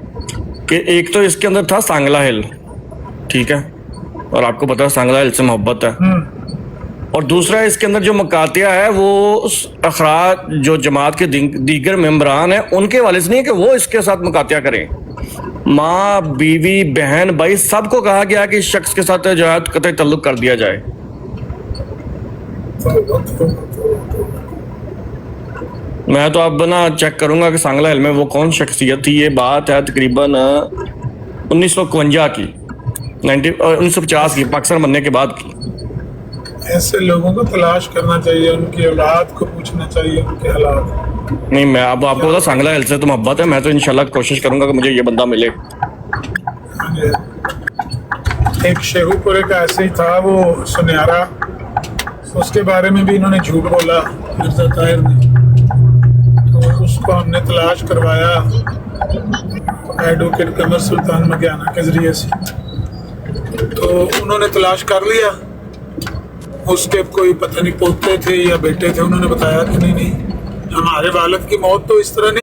कि एक तो इसके अंदर था सांगला हिल, ठीक है, और आपको पता है सांगला हिल से मोहब्बत है, और दूसरा इसके अंदर जो मकातिया है वो अखराज जो जमात के दीगर मेम्बरान हैं उनके वाले से नहीं है कि वो इसके साथ मकातिया करें। माँ, बीवी, बहन, भाई सबको कहा गया कि इस शख्स के साथ जो है कतई तल्लुक कर दिया जाए। मैं तो अब ना चेक करूंगा कि सांगला हिल में वो कौन शख्सियत थी। ये बात है तकरीबन 1951 की, 1950 की, पाकिस्तान बनने के बाद की। ऐसे लोगों को तलाश करना चाहिए, उनकी औलाद को पूछना चाहिए उनके हालात। नहीं, मैं अब आपको पता सांगला हिल से तो मोहब्बत है, मैं तो इंशाल्लाह कोशिश करूंगा कि मुझे ये बंदा मिले। एक शेखुपुरे का ऐसे ही था, वो सुनहरा, उसके बारे में भी इन्होंने झूठ बोला मिर्जा ताहिर ने, तो उसको हमने तलाश करवाया एडवोकेट कमर सुल्तान मगियाना के जरिए से, तो उन्होंने तलाश कर लिया। उसके कोई पता नहीं पोते थे या बेटे थे, उन्होंने बताया कि नहीं हमारे वालिद की मौत तो इस तरह नहीं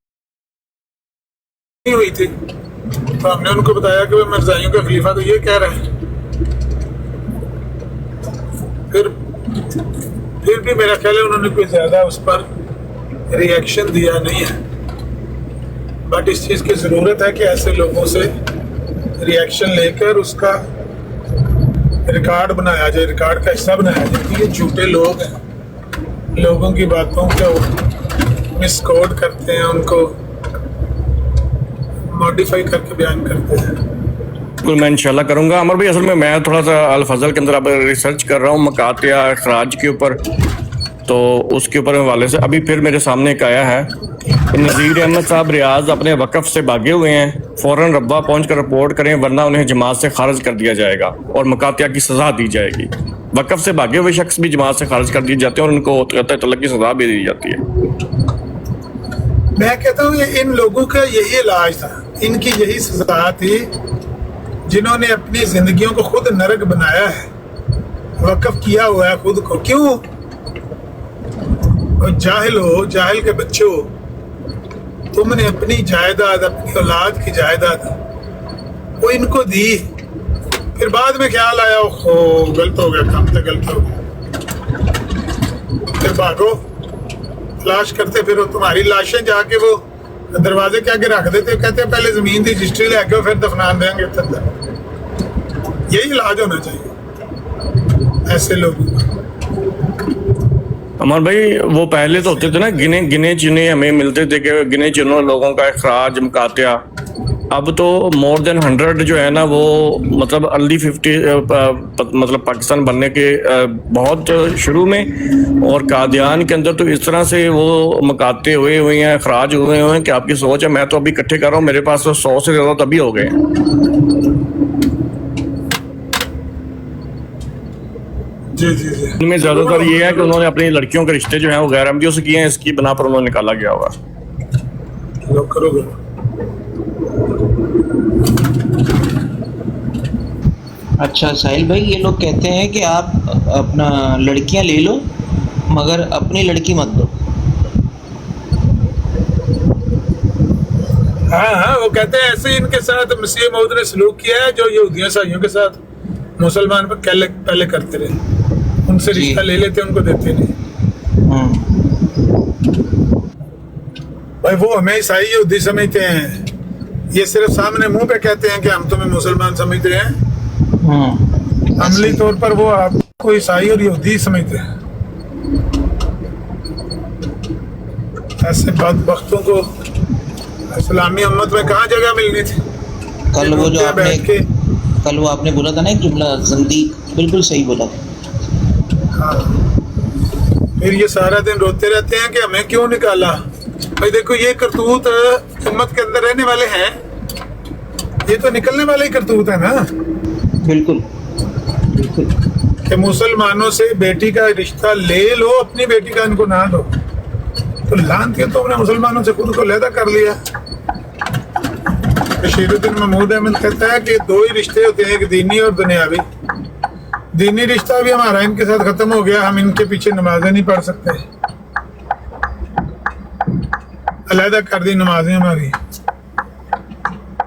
हुई थी। तो हमने उनको बताया कि वो मिर्जाइयों का खलीफा तो ये कह रहे हैं। फिर भी मेरा ख्याल है उन्होंने कोई ज्यादा उस पर रिएक्शन दिया नहीं है। बट इस चीज़ की ज़रूरत है कि ऐसे लोगों से रिएक्शन लेकर उसका रिकॉर्ड बनाया जाए, रिकॉर्ड का हिस्सा बनाया जाए कि ये झूठे लोग हैं, लोगों की बातों को मिसकोड करते हैं, उनको मॉडिफाई करके बयान करते हैं। बिल्कुल, मैं इंशाल्लाह करूंगा। अमर भाई, असल में मैं थोड़ा सा अल फजल के अंदर अब रिसर्च कर रहा हूँ मकातिया अखराज के ऊपर, तो उसके ऊपर हवाले से अभी फिर मेरे सामने एक आया है कि नज़ीर अहमद साहब रियाज अपने वक़्फ़ से भागे हुए हैं, फ़ौरन रब्बा पहुंचकर रिपोर्ट करें वरना उन्हें जमात से खारिज कर दिया जाएगा और मकातिया की सज़ा दी जाएगी। वक़्फ़ से भागे हुए शख्स भी जमात से खारिज कर दिए जाते हैं और उनको तलब की सज़ा भी दी जाती है। मैं कहता हूँ ये इन लोगों का यही इलाज था, इनकी यही सजा थी, जिन्होंने अपनी जिंदगियों को खुद नरक बनाया है, वक़्फ़ किया हुआ है खुद को। क्यों? और जाहिल हो, जाहिल के बच्चे हो, तुमने अपनी जायदाद, अपनी औलाद की जायदाद वो इनको दी, फिर बाद में ख्याल आया ओहो गलत हो गया, काम तो गलत हो गया, फिर भागो तलाश करते, फिर वो तुम्हारी लाशें जाके वो दरवाजे के आगे रख देते, कहते हैं पहले जमीन की रजिस्ट्री लेके फिर दफना देंगे। यही इलाज होना चाहिए ऐसे लोगों का। अमर भाई, वो पहले तो होते थे ना गिने चुने हमें मिलते थे कि गिने चुने लोगों का इखराज मकातिया, अब तो मोर देन 100 जो है ना वो मतलब अर्ली 50 मतलब पाकिस्तान बनने के बहुत शुरू में और कादियान के अंदर तो इस तरह से वो मकाते हुए हैं, इखराज हुए हैं कि आपकी सोच है। मैं तो अभी इकट्ठे कर रहा हूँ, मेरे पास तो 100 से ज़्यादा तभी हो गए। जी जी जी। इनमें ज़्यादातर ये है कि उन्होंने अपनी लड़कियों के रिश्ते जो हैं वो गैर अहमदियों से किए हैं, इसकी बना पर उन्होंने निकाला गया होगा। करोगे अच्छा साहिल भाई, ये लोग कहते हैं कि आप अपना लड़कियां ले लो मगर अपनी लड़की मत दो। हाँ हाँ, वो कहते हैं ऐसे इनके साथ मसीह मौद ने सलूक किया है जो यहूदियों ईसाइयों के साथ मुसलमान पर पहले करते रहे, उनसे रिश्ता ले लेते, उनको देते नहीं। भाई वो हमें ईसाई यहूदी समझते हैं, ये सिर्फ सामने मुंह पे कहते हैं कि हम तुम्हें मुसलमान समझते हैं, अमली तौर पर वो आपको ईसाई और यहूदी समझते हैं। ऐसे बदबख्तों को इस्लामी उम्मत में कहाँ जगह मिलनी थी? कल वो आपने बोला था ना एक जुमला, ज़ंदीक, बिल्कुल सही बोला। हाँ, फिर ये सारा दिन रोते रहते हैं कि हमें क्यों निकाला। भाई देखो, ये करतूत उम्मत के अंदर रहने वाले हैं, ये तो निकलने वाले ही करतूत है ना। बिल्कुल बिल्कुल, कि मुसलमानों से बेटी का रिश्ता ले लो, अपनी बेटी का इनको ना दो, तो लानत के तुमने मुसलमानों से खुद को लहदा कर लिया। बशीरुद्दीन महमूद अहमद कहता है कि दो ही रिश्ते होते हैं, एक दीनी और दुनियावी। दीनी रिश्ता भी हमारा इनके साथ खत्म हो गया, हम इनके पीछे नमाजें नहीं पढ़ सकते, अलहदा कर दी नमाजें हमारी।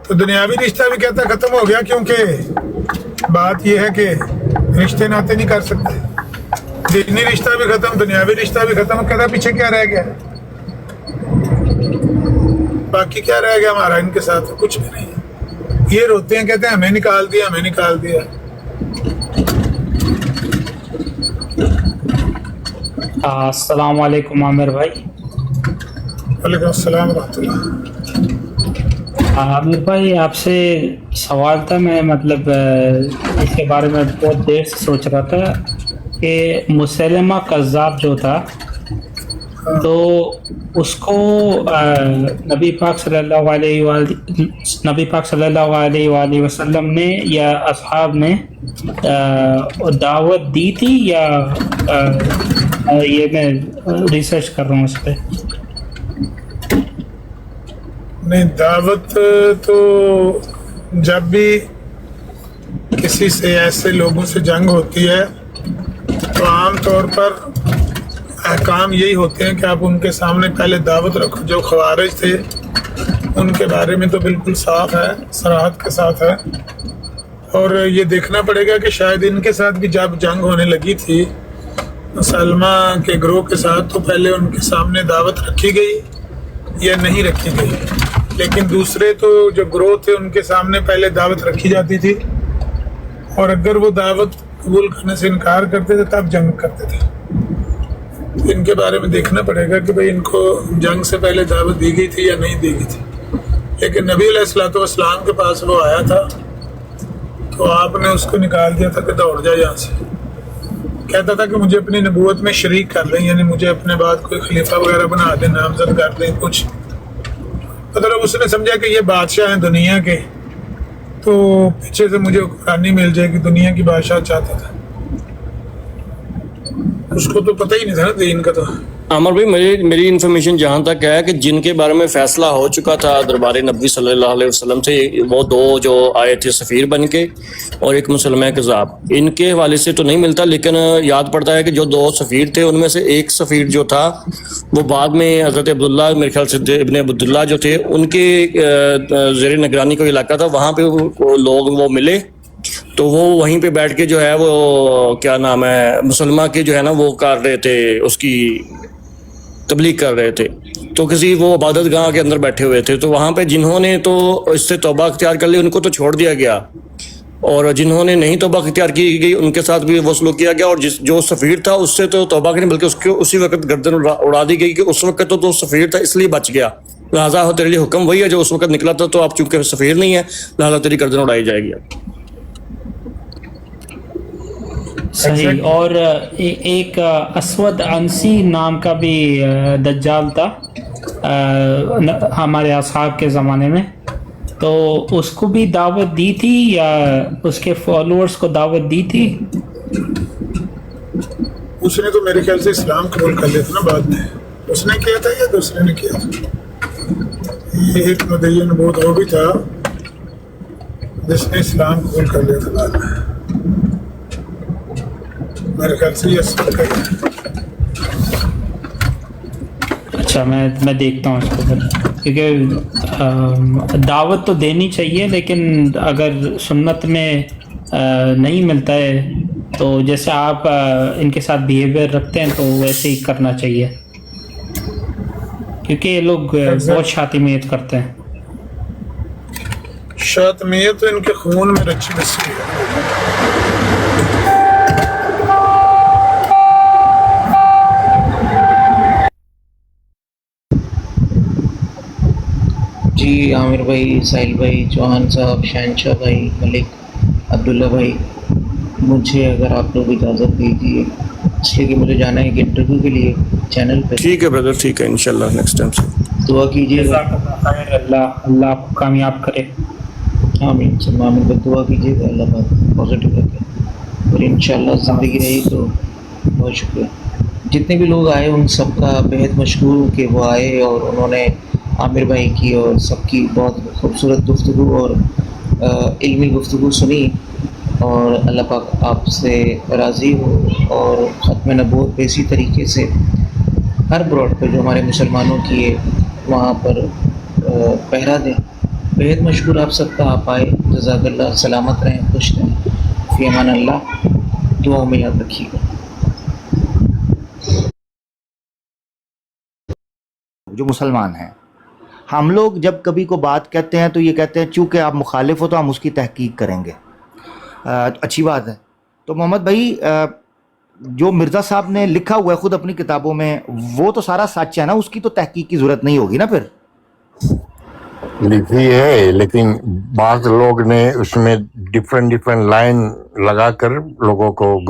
तो दुनियावी रिश्ता भी कहता खत्म हो गया, क्योंकि बात यह है कि रिश्ते नाते नहीं कर सकते। दीनी रिश्ता भी खत्म, दुनियावी रिश्ता भी खत्म, कहता पीछे क्या रह गया, बाकी क्या रह गया हमारा इनके साथ? कुछ भी नहीं। ये रोते हैं, कहते हैं हमें निकाल दिया, हमें निकाल दिया। अस्सलाम वालेकुम आमिर भाई। वालेकुम अस्सलाम रहमतुल्लाह। आमिर भाई, आपसे सवाल था, मैं मतलब इसके बारे में बहुत देर से सोच रहा था कि मुसलमा कज़्ज़ाब जो था, तो उसको नबी पाक सल्लल्लाहु अलैहि वसल्लम ने या असहाब ने दावत दी थी, या ये मैं रिसर्च कर रहा हूँ इस पर। नहीं, दावत तो जब भी किसी से ऐसे लोगों से जंग होती है तो आम तौर पर अहकाम यही होते हैं कि आप उनके सामने पहले दावत रखो। जो ख़वारिज थे उनके बारे में तो बिल्कुल साफ है, सराहत के साथ है, और ये देखना पड़ेगा कि शायद इनके साथ भी जब जंग होने लगी थी सलमा के ग्रोह के साथ, तो पहले उनके सामने दावत रखी गई या नहीं रखी गई, لیکن دوسرے تو جو گروہ تھے ان کے سامنے پہلے دعوت رکھی جاتی تھی اور اگر وہ دعوت قبول کرنے سے انکار کرتے تھے تب جنگ کرتے تھے. تو ان کے بارے میں دیکھنا پڑے گا کہ بھئی ان کو جنگ سے پہلے دعوت دی گئی تھی یا نہیں دی گئی تھی. لیکن نبی علیہ الصلوۃ والسلام کے پاس وہ آیا تھا تو آپ نے اس کو نکال دیا تھا کہ دوڑ جا یہاں سے. کہتا تھا کہ مجھے اپنی نبوت میں شریک کر دیں، یعنی مجھے اپنے بعد کوئی خلیفہ وغیرہ بنا دیں، نامزد کر دیں کچھ. مطلب اس نے سمجھا کہ یہ بادشاہ ہیں دنیا کے تو پیچھے سے مجھے حکمرانی مل جائے گی. دنیا کی بادشاہ چاہتا تھا، اس کو تو پتہ ہی نہیں تھا نا دین کا. تو عامر بھائی میری انفارمیشن جہاں تک ہے کہ جن کے بارے میں فیصلہ ہو چکا تھا دربار نبی صلی اللہ علیہ وسلم سے، وہ دو جو آئے تھے سفیر بن کے اور ایک مسلمہ کذاب، ان کے حوالے سے تو نہیں ملتا، لیکن یاد پڑتا ہے کہ جو دو سفیر تھے ان میں سے ایک سفیر جو تھا وہ بعد میں حضرت عبداللہ، میرے خیال سے ابن عبداللہ جو تھے، ان کے زیر نگرانی کوئی علاقہ تھا، وہاں پہ لوگ وہ ملے تو وہ وہیں پہ بیٹھ کے جو ہے وہ کیا نام ہے مسلمہ کے جو ہے نا وہ کر رہے تھے، اس کی تبلیغ کر رہے تھے. تو کسی وہ عبادت گاہ کے اندر بیٹھے ہوئے تھے، تو وہاں پہ جنہوں نے تو اس سے توبہ اختیار کر لی ان کو تو چھوڑ دیا گیا، اور جنہوں نے نہیں توبہ اختیار کی گئی ان کے ساتھ بھی وہ سلوک کیا گیا. اور جو سفیر تھا اس سے تو توبہ کی نہیں بلکہ اس کو اسی وقت گردن اڑا دی گئی کہ اس وقت تو سفیر تھا اس لیے بچ گیا، لہٰذا تیرے لیے حکم وہی ہے جو اس وقت نکلا تھا، تو آپ چونکہ سفیر نہیں ہے لہٰذا تیری گردن اڑائی جائے گی. صحیح. اور ایک اسود انسی نام کا بھی دجال تھا ہمارے اصحاب کے زمانے میں، تو اس کو بھی دعوت دی تھی یا اس کے فالوورز کو دعوت دی تھی؟ اس نے تو میرے خیال سے اسلام قبول کر لیا تھا نا بعد میں. اس نے کیا تھا یا دوسرے نے کیا تھا؟ یہ ایک مدعی نبوت وہ بھی تھا جس نے اسلام قبول کر لیا تھا بعد میں. میرے خیال سے یہ سب کا ہی ہے. اچھا میں دیکھتا ہوں اس کو پھر، کیونکہ دعوت تو دینی چاہیے لیکن اگر سنت میں نہیں ملتا ہے تو جیسے آپ ان کے ساتھ بیہیویئر رکھتے ہیں تو ویسے ہی کرنا چاہیے، کیونکہ یہ لوگ بہت شاطمیت کرتے ہیں. شاطمیت تو ان کے خون میں رچی بسی ہے. جی عامر بھائی، ساحل بھائی، چوہان صاحب، شہنشاہ بھائی، ملک، عبداللہ بھائی، مجھے اگر آپ لوگ اجازت دیجیے اس لیے کہ مجھے جانا ہے ایک انٹرویو کے لیے چینل پہ. ٹھیک ہے بردر، ٹھیک ہے، انشاءاللہ نیکسٹ ٹائم سے دعا کیجیے گا. اللہ آپ کو کامیاب کرے. آمین ثم آمین. بس دعا کیجیے گا اللہ بات پازیٹیو رکھے اور انشاءاللہ زندگی رہی تو. بہت شکریہ. جتنے بھی لوگ آئے ان سب کا بہت مشکور ہوں کہ وہ آئے اور انہوں نے عامر بھائی کی اور سب کی بہت خوبصورت گفتگو اور علمی گفتگو سنی، اور اللہ پاک آپ سے راضی ہو اور ختم نبوت پہ اسی طریقے سے ہر براڈ پہ جو ہمارے مسلمانوں کی ہے وہاں پر پہرا دیں. بہت مشکور آپ سب کا، آپ آئے، جزاک اللہ. سلامت رہیں، خوش رہیں، فی امان اللہ. دعاؤں میں یاد رکھیے گا. جو مسلمان ہیں، ہم لوگ جب کبھی کو بات کہتے ہیں تو یہ کہتے ہیں چونکہ آپ مخالف ہو تو ہم اس کی تحقیق کریں گے. اچھی بات ہے. تو محمد بھائی، جو مرزا صاحب نے لکھا ہوا ہے خود اپنی کتابوں میں وہ تو سارا سچ ہے نا، اس کی تو تحقیق کی ضرورت نہیں ہوگی نا پھر. لکھی ہے لیکن بعض لوگ نے اس میں ڈفرینٹ لائن لگا کر لوگوں کو